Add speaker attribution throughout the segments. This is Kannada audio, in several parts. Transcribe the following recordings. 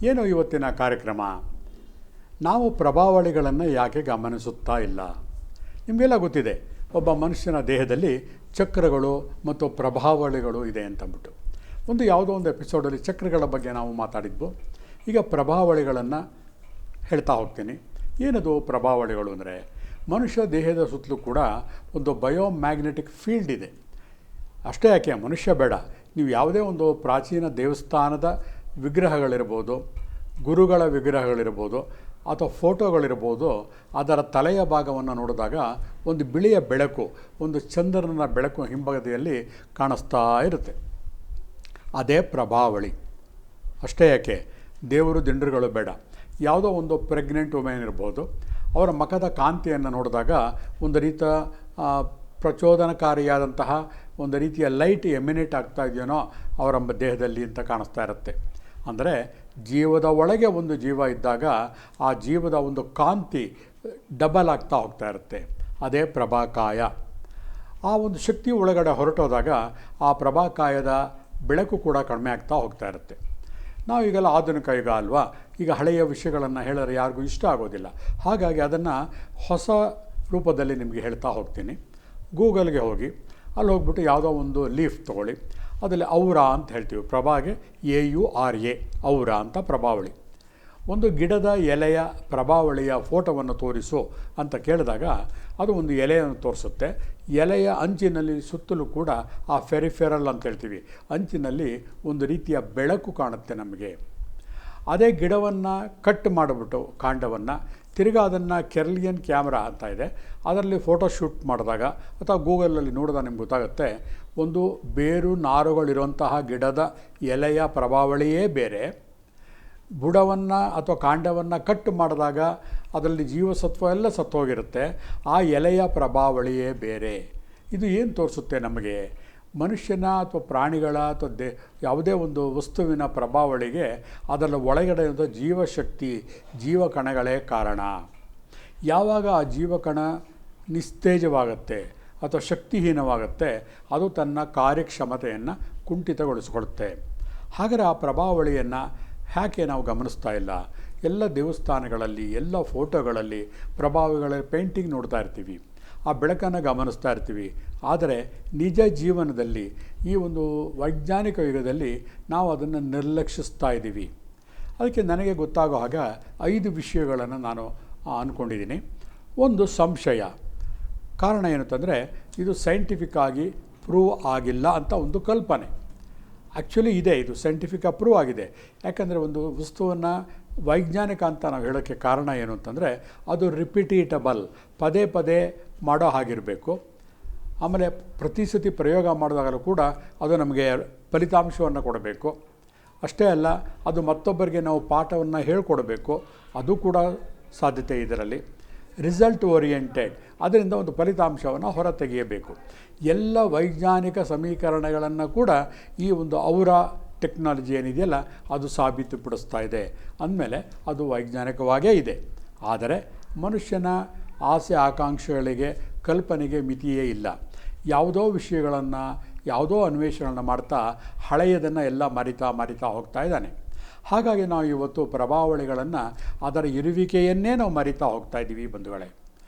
Speaker 1: ಏನು ಇವತ್ತಿನ ಕಾರ್ಯಕ್ರಮ? ನಾವು ಪ್ರಭಾವಳಿಗಳನ್ನು ಯಾಕೆ ಗಮನಿಸುತ್ತಾ ಇಲ್ಲ? ನಿಮಗೆಲ್ಲ ಗೊತ್ತಿದೆ, ಒಬ್ಬ ಮನುಷ್ಯನ ದೇಹದಲ್ಲಿ ಚಕ್ರಗಳು ಮತ್ತು ಪ್ರಭಾವಳಿಗಳು ಇದೆ ಅಂತಂದ್ಬಿಟ್ಟು. ಯಾವುದೋ ಒಂದು ಎಪಿಸೋಡಲ್ಲಿ ಚಕ್ರಗಳ ಬಗ್ಗೆ ನಾವು ಮಾತಾಡಿದ್ವು. ಈಗ ಪ್ರಭಾವಳಿಗಳನ್ನು ಹೇಳ್ತಾ ಹೋಗ್ತೀನಿ. ಏನದು ಪ್ರಭಾವಳಿಗಳು ಅಂದರೆ, ಮನುಷ್ಯ ದೇಹದ ಸುತ್ತಲೂ ಕೂಡ ಒಂದು ಬಯೋಮ್ಯಾಗ್ನೆಟಿಕ್ ಫೀಲ್ಡ್ ಇದೆ. ಅಷ್ಟೇ ಯಾಕೆ, ಮನುಷ್ಯ ಬೇಡ, ನೀವು ಯಾವುದೇ ಒಂದು ಪ್ರಾಚೀನ ದೇವಸ್ಥಾನದ ವಿಗ್ರಹಗಳಿರ್ಬೋದು, ಗುರುಗಳ ವಿಗ್ರಹಗಳಿರ್ಬೋದು ಅಥವಾ ಫೋಟೋಗಳಿರ್ಬೋದು, ಅದರ ತಲೆಯ ಭಾಗವನ್ನು ನೋಡಿದಾಗ ಒಂದು ಬಿಳಿಯ ಬೆಳಕು, ಒಂದು ಚಂದ್ರನ ಬೆಳಕು ಹಿಂಬದಿಯಲ್ಲಿ ಕಾಣಿಸ್ತಾ ಇರುತ್ತೆ. ಅದೇ ಪ್ರಭಾವಳಿ. ಅಷ್ಟೇ ಯಾಕೆ, ದೇವರು ದಿಂಡ್ರುಗಳು ಬೇಡ, ಯಾವುದೋ ಒಂದು ಪ್ರೆಗ್ನೆಂಟ್ ವುಮೆನ್ ಇರ್ಬೋದು, ಅವರ ಮುಖದ ಕಾಂತಿಯನ್ನು ನೋಡಿದಾಗ ಒಂದು ರೀತಿಯ ಪ್ರಚೋದನಕಾರಿಯಾದಂತಹ ಒಂದು ರೀತಿಯ ಲೈಟ್ ಎಮಿನೇಟ್ ಆಗ್ತಾ ಇದೆಯೋ ಅವರ ದೇಹದಲ್ಲಿ ಅಂತ ಕಾಣಿಸ್ತಾ ಇರುತ್ತೆ. ಅಂದರೆ ಜೀವದ ಒಳಗೆ ಒಂದು ಜೀವ ಇದ್ದಾಗ ಆ ಜೀವದ ಒಂದು ಕಾಂತಿ ಡಬಲ್ ಆಗ್ತಾ ಹೋಗ್ತಾ ಇರುತ್ತೆ. ಅದೇ ಪ್ರಭಾಕಾಯ. ಆ ಒಂದು ಶಕ್ತಿ ಒಳಗಡೆ ಹೊರಟೋದಾಗ ಆ ಪ್ರಭಾಕಾಯದ ಬೆಳಕು ಕೂಡ ಕಡಿಮೆ ಆಗ್ತಾ ಹೋಗ್ತಾ ಇರುತ್ತೆ. ನಾವು ಈಗೆಲ್ಲ ಆಧುನಿಕ ಯುಗ ಅಲ್ವಾ, ಈಗ ಹಳೆಯ ವಿಷಯಗಳನ್ನು ಹೇಳಿದ್ರೆ ಯಾರಿಗೂ ಇಷ್ಟ ಆಗೋದಿಲ್ಲ. ಹಾಗಾಗಿ ಅದನ್ನು ಹೊಸ ರೂಪದಲ್ಲಿ ನಿಮಗೆ ಹೇಳ್ತಾ ಹೋಗ್ತೀನಿ. ಗೂಗಲ್ಗೆ ಹೋಗಿ ಅಲ್ಲಿ ಹೋಗ್ಬಿಟ್ಟು ಯಾವುದೋ ಒಂದು ಲೀಫ್ ತೊಗೊಳ್ಳಿ, ಅದರಲ್ಲಿ ಔರ ಅಂತ ಹೇಳ್ತೀವಿ. ಪ್ರಭಾಗೆ AURA, ಔರ ಅಂತ ಪ್ರಭಾವಳಿ. ಒಂದು ಗಿಡದ ಎಲೆಯ ಪ್ರಭಾವಳಿಯ ಫೋಟೋವನ್ನು ತೋರಿಸು ಅಂತ ಕೇಳಿದಾಗ ಅದು ಒಂದು ಎಲೆಯನ್ನು ತೋರಿಸುತ್ತೆ. ಎಲೆಯ ಅಂಚಿನಲ್ಲಿ ಸುತ್ತಲೂ ಕೂಡ ಆ ಫೆರಿಫೆರಲ್ ಅಂತ ಹೇಳ್ತೀವಿ, ಅಂಚಿನಲ್ಲಿ ಒಂದು ರೀತಿಯ ಬೆಳಕು ಕಾಣುತ್ತೆ ನಮಗೆ. ಅದೇ ಗಿಡವನ್ನು ಕಟ್ ಮಾಡಿಬಿಟ್ಟು ಕಾಂಡವನ್ನು ತಿರ್ಗಾ ಅದನ್ನು ಕೆರ್ಲಿಯನ್ ಕ್ಯಾಮ್ರಾ ಅಂತ ಇದೆ, ಅದರಲ್ಲಿ ಫೋಟೋ ಶೂಟ್ ಮಾಡಿದಾಗ ಅಥವಾ ಗೂಗಲಲ್ಲಿ ನೋಡಿದಾಗ ನಿಮ್ಗೆ ಗೊತ್ತಾಗುತ್ತೆ, ಒಂದು ಬೇರು ನಾರುಗಳಿರುವಂತಹ ಗಿಡದ ಎಲೆಯ ಪ್ರಭಾವಳಿಯೇ ಬೇರೆ, ಬುಡವನ್ನು ಅಥವಾ ಕಾಂಡವನ್ನು ಕಟ್ ಮಾಡಿದಾಗ ಅದರಲ್ಲಿ ಜೀವಸತ್ವ ಎಲ್ಲ ಸತ್ತೋಗಿರುತ್ತೆ, ಆ ಎಲೆಯ ಪ್ರಭಾವಳಿಯೇ ಬೇರೆ. ಇದು ಏನು ತೋರಿಸುತ್ತೆ ನಮಗೆ? ಮನುಷ್ಯನ ಅಥವಾ ಪ್ರಾಣಿಗಳ ಅಥವಾ ಯಾವುದೇ ಒಂದು ವಸ್ತುವಿನ ಪ್ರಭಾವಳಿಗೆ ಅದರ ಒಳಗಡೆ ಇರೋ ಜೀವಶಕ್ತಿ, ಜೀವಕಣಗಳೇ ಕಾರಣ. ಯಾವಾಗ ಆ ಜೀವಕಣ ನಿಸ್ತೇಜವಾಗುತ್ತೆ ಅಥವಾ ಶಕ್ತಿಹೀನವಾಗುತ್ತೆ, ಅದು ತನ್ನ ಕಾರ್ಯಕ್ಷಮತೆಯನ್ನು ಕುಂಠಿತಗೊಳಿಸಿಕೊಳ್ಳುತ್ತೆ. ಹಾಗಾದರೆ ಆ ಪ್ರಭಾವಳಿಯನ್ನು ಯಾಕೆ ನಾವು ಗಮನಿಸ್ತಾ ಇಲ್ಲ? ಎಲ್ಲ ದೇವಸ್ಥಾನಗಳಲ್ಲಿ, ಎಲ್ಲ ಫೋಟೋಗಳಲ್ಲಿ ಪ್ರಭಾವಗಳ ಪೇಂಟಿಂಗ್ ನೋಡ್ತಾ ಇರ್ತೀವಿ, ಆ ಬೆಳಕನ್ನು ಗಮನಿಸ್ತಾ ಇರ್ತೀವಿ. ಆದರೆ ನಿಜ ಜೀವನದಲ್ಲಿ ಈ ಒಂದು ವೈಜ್ಞಾನಿಕ ಯುಗದಲ್ಲಿ ನಾವು ಅದನ್ನು ನಿರ್ಲಕ್ಷಿಸ್ತಾ ಇದ್ದೀವಿ. ಅದಕ್ಕೆ ನನಗೆ ಗೊತ್ತಾಗೋ ಹಾಗೆ 5 ವಿಷಯಗಳನ್ನು ನಾನು ಅಂದ್ಕೊಂಡಿದ್ದೀನಿ. ಒಂದು ಸಂಶಯ. ಕಾರಣ ಏನಂತಂದರೆ, ಇದು ಸೈಂಟಿಫಿಕ್ ಆಗಿ ಪ್ರೂವ್ ಆಗಿಲ್ಲ ಅಂತ ಒಂದು ಕಲ್ಪನೆ. ಆ್ಯಕ್ಚುಲಿ ಇದೆ, ಇದು ಸೈಂಟಿಫಿಕ್ ಪ್ರೂವ್ ಆಗಿದೆ. ಯಾಕಂದರೆ ಒಂದು ವಸ್ತುವನ್ನು ವೈಜ್ಞಾನಿಕ ಅಂತ ನಾವು ಹೇಳೋಕ್ಕೆ ಕಾರಣ ಏನು ಅಂತಂದರೆ, ಅದು ರಿಪಿಟೇಟಬಲ್, ಪದೇ ಪದೇ ಮಾಡೋ ಹಾಗಿರಬೇಕು. ಆಮೇಲೆ ಪ್ರತಿ ಸತಿ ಪ್ರಯೋಗ ಮಾಡಿದಾಗಲೂ ಕೂಡ ಅದು ನಮಗೆ ಫಲಿತಾಂಶವನ್ನು ಕೊಡಬೇಕು. ಅಷ್ಟೇ ಅಲ್ಲ, ಅದು ಮತ್ತೊಬ್ಬರಿಗೆ ನಾವು ಪಾಠವನ್ನು ಹೇಳ್ಕೊಡ್ಬೇಕು, ಅದು ಕೂಡ ಸಾಧ್ಯತೆ ಇದರಲ್ಲಿ. ರಿಸಲ್ಟ್ ಓರಿಯೆಂಟೆಡ್, ಅದರಿಂದ ಒಂದು ಫಲಿತಾಂಶವನ್ನು ಹೊರ ತೆಗೆಯಬೇಕು. ಎಲ್ಲ ವೈಜ್ಞಾನಿಕ ಸಮೀಕರಣಗಳನ್ನು ಕೂಡ ಈ ಒಂದು ಔರ ಟೆಕ್ನಾಲಜಿ ಏನಿದೆಯಲ್ಲ ಅದು ಸಾಬೀತುಪಡಿಸ್ತಾ ಇದೆ. ಅಂದಮೇಲೆ ಅದು ವೈಜ್ಞಾನಿಕವಾಗೇ ಇದೆ. ಆದರೆ ಮನುಷ್ಯನ ಆಸೆ ಆಕಾಂಕ್ಷೆಗಳಿಗೆ, ಕಲ್ಪನೆಗೆ ಮಿತಿಯೇ ಇಲ್ಲ. ಯಾವುದೋ ವಿಷಯಗಳನ್ನು, ಯಾವುದೋ ಅನ್ವೇಷಣೆಗಳನ್ನು ಮಾಡ್ತಾ ಹಳೆಯದನ್ನು ಎಲ್ಲ ಮರಿತಾ ಹೋಗ್ತಾ ಇದ್ದಾನೆ. ಹಾಗಾಗಿ ನಾವು ಇವತ್ತು ಪ್ರಭಾವಳಿಗಳನ್ನು, ಅದರ ಇರುವಿಕೆಯನ್ನೇ ನಾವು ಮರಿತಾ ಹೋಗ್ತಾ ಇದ್ದೀವಿ ಬಂಧುಗಳೇ.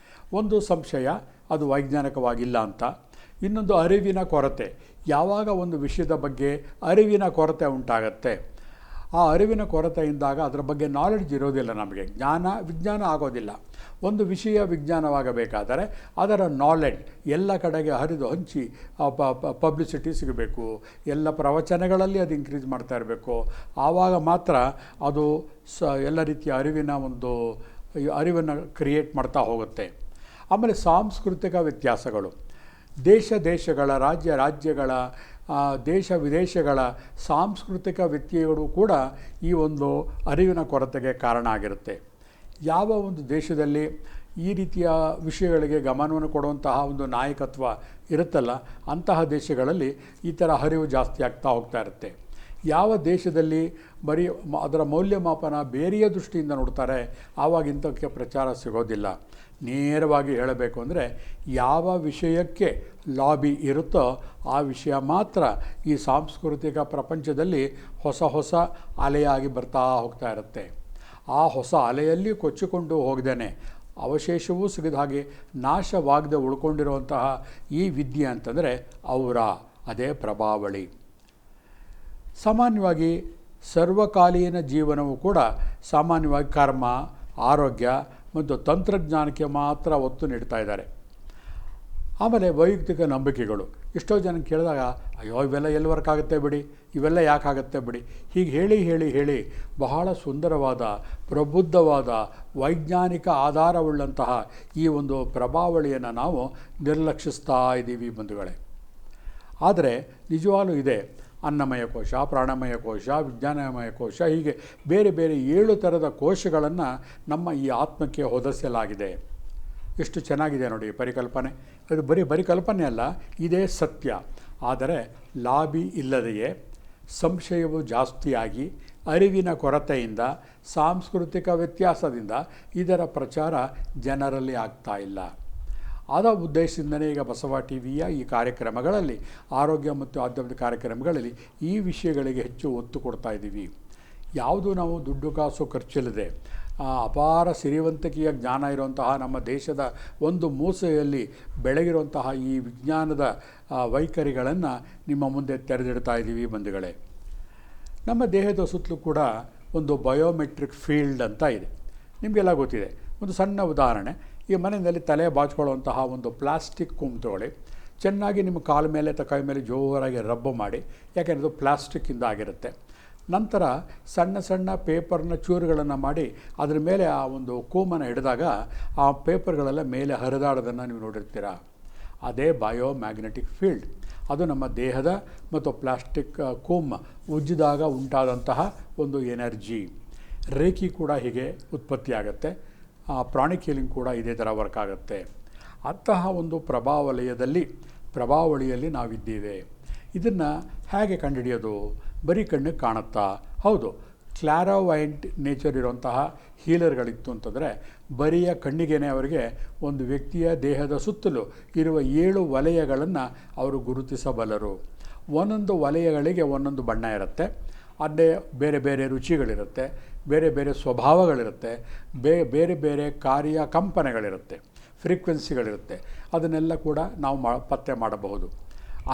Speaker 1: ಒಂದು ಸಂಶಯ, ಅದು ವೈಜ್ಞಾನಿಕವಾಗಿಲ್ಲ ಅಂತ. ಇನ್ನೊಂದು ಅರಿವಿನ ಕೊರತೆ. ಯಾವಾಗ ಒಂದು ವಿಷಯದ ಬಗ್ಗೆ ಅರಿವಿನ ಕೊರತೆ ಉಂಟಾಗತ್ತೆ, ಆ ಅರಿವಿನ ಕೊರತೆಯಿಂದಾಗ ಅದರ ಬಗ್ಗೆ ನಾಲೆಡ್ಜ್ ಇರೋದಿಲ್ಲ, ನಮಗೆ ವಿಜ್ಞಾನ ಆಗೋದಿಲ್ಲ. ಒಂದು ವಿಷಯ ವಿಜ್ಞಾನವಾಗಬೇಕಾದರೆ ಅದರ ನಾಲೆಡ್ಜ್ ಎಲ್ಲ ಕಡೆಗೆ ಹರಿದು ಹಂಚಿ ಪಬ್ಲಿಸಿಟಿ ಸಿಗಬೇಕು, ಎಲ್ಲ ಪ್ರವಚನಗಳಲ್ಲಿ ಅದು ಇನ್ಕ್ರೀಸ್ ಮಾಡ್ತಾ ಇರಬೇಕು. ಆವಾಗ ಮಾತ್ರ ಅದು ಎಲ್ಲ ರೀತಿಯ ಅರಿವನ್ನು ಕ್ರಿಯೇಟ್ ಮಾಡ್ತಾ ಹೋಗುತ್ತೆ. ಆಮೇಲೆ ಸಾಂಸ್ಕೃತಿಕ ವ್ಯತ್ಯಾಸಗಳು. ದೇಶಗಳ, ರಾಜ್ಯಗಳ, ದೇಶ ವಿದೇಶಗಳ ಸಾಂಸ್ಕೃತಿಕ ವ್ಯತ್ಯಯಗಳು ಕೂಡ ಈ ಒಂದು ಅರಿವಿನ ಕೊರತೆಗೆ ಕಾರಣ ಆಗಿರುತ್ತೆ. ಯಾವ ಒಂದು ದೇಶದಲ್ಲಿ ಈ ರೀತಿಯ ವಿಷಯಗಳಿಗೆ ಗಮನವನ್ನು ಕೊಡುವಂತಹ ಒಂದು ನಾಯಕತ್ವ ಇರುತ್ತಲ್ಲ, ಅಂತಹ ದೇಶಗಳಲ್ಲಿ ಈ ಥರ ಅರಿವು ಜಾಸ್ತಿ ಆಗ್ತಾ ಹೋಗ್ತಾ ಇರುತ್ತೆ. ಯಾವ ದೇಶದಲ್ಲಿ ಬರೀ ಅದರ ಮೌಲ್ಯಮಾಪನ ಬೇರೆಯ ದೃಷ್ಟಿಯಿಂದ ನೋಡ್ತಾರೆ, ಆವಾಗ ಇಂಥಕ್ಕೆ ಪ್ರಚಾರ ಸಿಗೋದಿಲ್ಲ. ನೇರವಾಗಿ ಹೇಳಬೇಕು ಅಂದರೆ ಯಾವ ವಿಷಯಕ್ಕೆ ಲಾಬಿ ಇರುತ್ತೋ ಆ ವಿಷಯ ಮಾತ್ರ ಈ ಸಾಂಸ್ಕೃತಿಕ ಪ್ರಪಂಚದಲ್ಲಿ ಹೊಸ ಹೊಸ ಅಲೆಯಾಗಿ ಬರ್ತಾ ಹೋಗ್ತಾ ಇರುತ್ತೆ. ಆ ಹೊಸ ಅಲೆಯಲ್ಲಿ ಕೊಚ್ಚಿಕೊಂಡು ಹೋಗದೇನೆ ಅವಶೇಷವೂ ಸಿಗದ ಹಾಗೆ ನಾಶವಾಗದೆ ಉಳ್ಕೊಂಡಿರುವಂತಹ ಈ ವಿದ್ಯೆ ಅಂತಂದರೆ ಔರ, ಅದೇ ಪ್ರಭಾವಳಿ. ಸಾಮಾನ್ಯವಾಗಿ ಸರ್ವಕಾಲೀನ ಜೀವನವು ಕೂಡ ಸಾಮಾನ್ಯವಾಗಿ ಕರ್ಮ, ಆರೋಗ್ಯ ಮತ್ತು ತಂತ್ರಜ್ಞಾನಕ್ಕೆ ಮಾತ್ರ ಒತ್ತು ನೀಡ್ತಾ ಇದ್ದಾರೆ. ಆಮೇಲೆ ವೈಯಕ್ತಿಕ ನಂಬಿಕೆಗಳು. ಎಷ್ಟೋ ಜನ ಕೇಳಿದಾಗ ಅಯ್ಯೋ ಇವೆಲ್ಲ ಎಲ್ಲಿ ವರ್ಕ್ ಆಗುತ್ತೆ ಬಿಡಿ, ಇವೆಲ್ಲ ಯಾಕಾಗುತ್ತೆ ಬಿಡಿ, ಹೀಗೆ ಹೇಳಿ ಹೇಳಿ ಹೇಳಿ ಬಹಳ ಸುಂದರವಾದ ಪ್ರಬುದ್ಧವಾದ ವೈಜ್ಞಾನಿಕ ಆಧಾರವುಳ್ಳಂತಹ ಈ ಒಂದು ಪ್ರಭಾವಳಿಯನ್ನು ನಾವು ನಿರ್ಲಕ್ಷಿಸ್ತಾ ಇದ್ದೀವಿ ಬಂಧುಗಳೇ. ಆದರೆ ನಿಜವಾಗ್ಲೂ ಇದೆ. ಅನ್ನಮಯ ಕೋಶ, ಪ್ರಾಣಮಯ ಕೋಶ, ವಿಜ್ಞಾನಮಯ ಕೋಶ, ಹೀಗೆ ಬೇರೆ ಬೇರೆ 7 ಥರದ ಕೋಶಗಳನ್ನು ನಮ್ಮ ಈ ಆತ್ಮಕ್ಕೆ ಹೊದಿಸಲಾಗಿದೆ. ಎಷ್ಟು ಚೆನ್ನಾಗಿದೆ ನೋಡಿ ಪರಿಕಲ್ಪನೆ. ಅದು ಬರೀ ಕಲ್ಪನೆ ಅಲ್ಲ, ಇದೇ ಸತ್ಯ. ಆದರೆ ಲಾಬಿ ಇಲ್ಲದೆಯೇ ಸಂಶಯವು ಜಾಸ್ತಿಯಾಗಿ ಅರಿವಿನ ಕೊರತೆಯಿಂದ ಸಾಂಸ್ಕೃತಿಕ ವ್ಯತ್ಯಾಸದಿಂದ ಇದರ ಪ್ರಚಾರ ಜನರಲ್ಲಿ ಆಗ್ತಾ ಇಲ್ಲ. ಆದ ಉದ್ದೇಶದಿಂದಲೇ ಈಗ ಬಸವ ಟಿ ವಿಯ ಈ ಕಾರ್ಯಕ್ರಮಗಳಲ್ಲಿ, ಆರೋಗ್ಯ ಮತ್ತು ಆಧ್ಯಾತ್ಮಿಕ ಕಾರ್ಯಕ್ರಮಗಳಲ್ಲಿ ಈ ವಿಷಯಗಳಿಗೆ ಹೆಚ್ಚು ಒತ್ತು ಕೊಡ್ತಾ ಇದ್ದೀವಿ. ಯಾವುದು ನಾವು ದುಡ್ಡು ಕಾಸು ಖರ್ಚಿಲ್ಲದೆ ಅಪಾರ ಸಿರಿವಂತಿಕೆಯ ಜ್ಞಾನ ಇರುವಂತಹ ನಮ್ಮ ದೇಶದ ಒಂದು ಮೂಸೆಯಲ್ಲಿ ಬೆಳಗಿರುವಂತಹ ಈ ವಿಜ್ಞಾನದ ವೈಖರಿಗಳನ್ನು ನಿಮ್ಮ ಮುಂದೆ ತೆರೆದಿಡ್ತಾ ಇದ್ದೀವಿ ಬಂಧುಗಳೇ. ನಮ್ಮ ದೇಹದ ಸುತ್ತಲೂ ಕೂಡ ಒಂದು ಬಯೋಮೆಟ್ರಿಕ್ ಫೀಲ್ಡ್ ಅಂತ ಇದೆ. ನಿಮಗೆಲ್ಲ ಗೊತ್ತಿದೆ. ಒಂದು ಸಣ್ಣ ಉದಾಹರಣೆ, ಈ ಮನೆಯಲ್ಲಿ ತಲೆ ಬಾಚ್ಕೊಳ್ಳುವಂತಹ ಒಂದು ಪ್ಲಾಸ್ಟಿಕ್ ಕೊಂಬು ತಗೊಳ್ಳಿ, ಚೆನ್ನಾಗಿ ನಿಮ್ಮ ಕಾಲ ಮೇಲೆ ಕೈ ಮೇಲೆ ಜೋರಾಗಿ ರಬ್ಬು ಮಾಡಿ, ಯಾಕೆಂದರೆ ಅದು ಪ್ಲಾಸ್ಟಿಕ್ಕಿಂದ ಆಗಿರುತ್ತೆ. ನಂತರ ಸಣ್ಣ ಸಣ್ಣ ಪೇಪರ್ನ ಚೂರುಗಳನ್ನು ಮಾಡಿ ಅದರ ಮೇಲೆ ಆ ಒಂದು ಕೋಮನ್ನು ಹಿಡಿದಾಗ ಆ ಪೇಪರ್ಗಳೆಲ್ಲ ಮೇಲೆ ಹರಿದಾಡೋದನ್ನು ನೀವು ನೋಡಿರ್ತೀರ. ಅದೇ ಬಯೋಮ್ಯಾಗ್ನೆಟಿಕ್ ಫೀಲ್ಡ್. ಅದು ನಮ್ಮ ದೇಹದ ಮತ್ತು ಪ್ಲಾಸ್ಟಿಕ್ ಕೋಮ್ ಉಜ್ಜಿದಾಗ ಉಂಟಾದಂತಹ ಒಂದು ಎನರ್ಜಿ. ರೇಖಿ ಕೂಡ ಹೀಗೆ ಉತ್ಪತ್ತಿಯಾಗುತ್ತೆ. ಪ್ರಾಣಿಕ್ ಹೀಲಿಂಗ್ ಕೂಡ ಇದೇ ಥರ ವರ್ಕ್ ಆಗುತ್ತೆ. ಅಂತಹ ಒಂದು ಪ್ರಭಾವಳಿಯಲ್ಲಿ ನಾವಿದ್ದೇವೆ. ಇದನ್ನು ಹೇಗೆ ಕಂಡುಹಿಡಿಯೋದು? ಬರೀ ಕಣ್ಣಿಗೆ ಕಾಣುತ್ತಾ? ಹೌದು. ಕ್ಲಾರವೈಂಟ್ ನೇಚರ್ ಇರುವಂತಹ ಹೀಲರ್ಗಳಿತ್ತು ಅಂತಂದರೆ ಬರಿಯ ಕಣ್ಣಿಗೇನೆ ಅವರಿಗೆ ಒಂದು ವ್ಯಕ್ತಿಯ ದೇಹದ ಸುತ್ತಲೂ ಇರುವ 7 ವಲಯಗಳನ್ನು ಅವರು ಗುರುತಿಸಬಲ್ಲರು. ಒಂದೊಂದು ವಲಯಗಳಿಗೆ ಒಂದೊಂದು ಬಣ್ಣ ಇರುತ್ತೆ. ಅದೇ ಬೇರೆ ಬೇರೆ ರುಚಿಗಳಿರುತ್ತೆ, ಬೇರೆ ಬೇರೆ ಸ್ವಭಾವಗಳಿರುತ್ತೆ, ಬೇರೆ ಬೇರೆ ಕಂಪನಗಳಿರುತ್ತೆ, ಫ್ರೀಕ್ವೆನ್ಸಿಗಳಿರುತ್ತೆ. ಅದನ್ನೆಲ್ಲ ಕೂಡ ನಾವು ಪತ್ತೆ ಮಾಡಬಹುದು.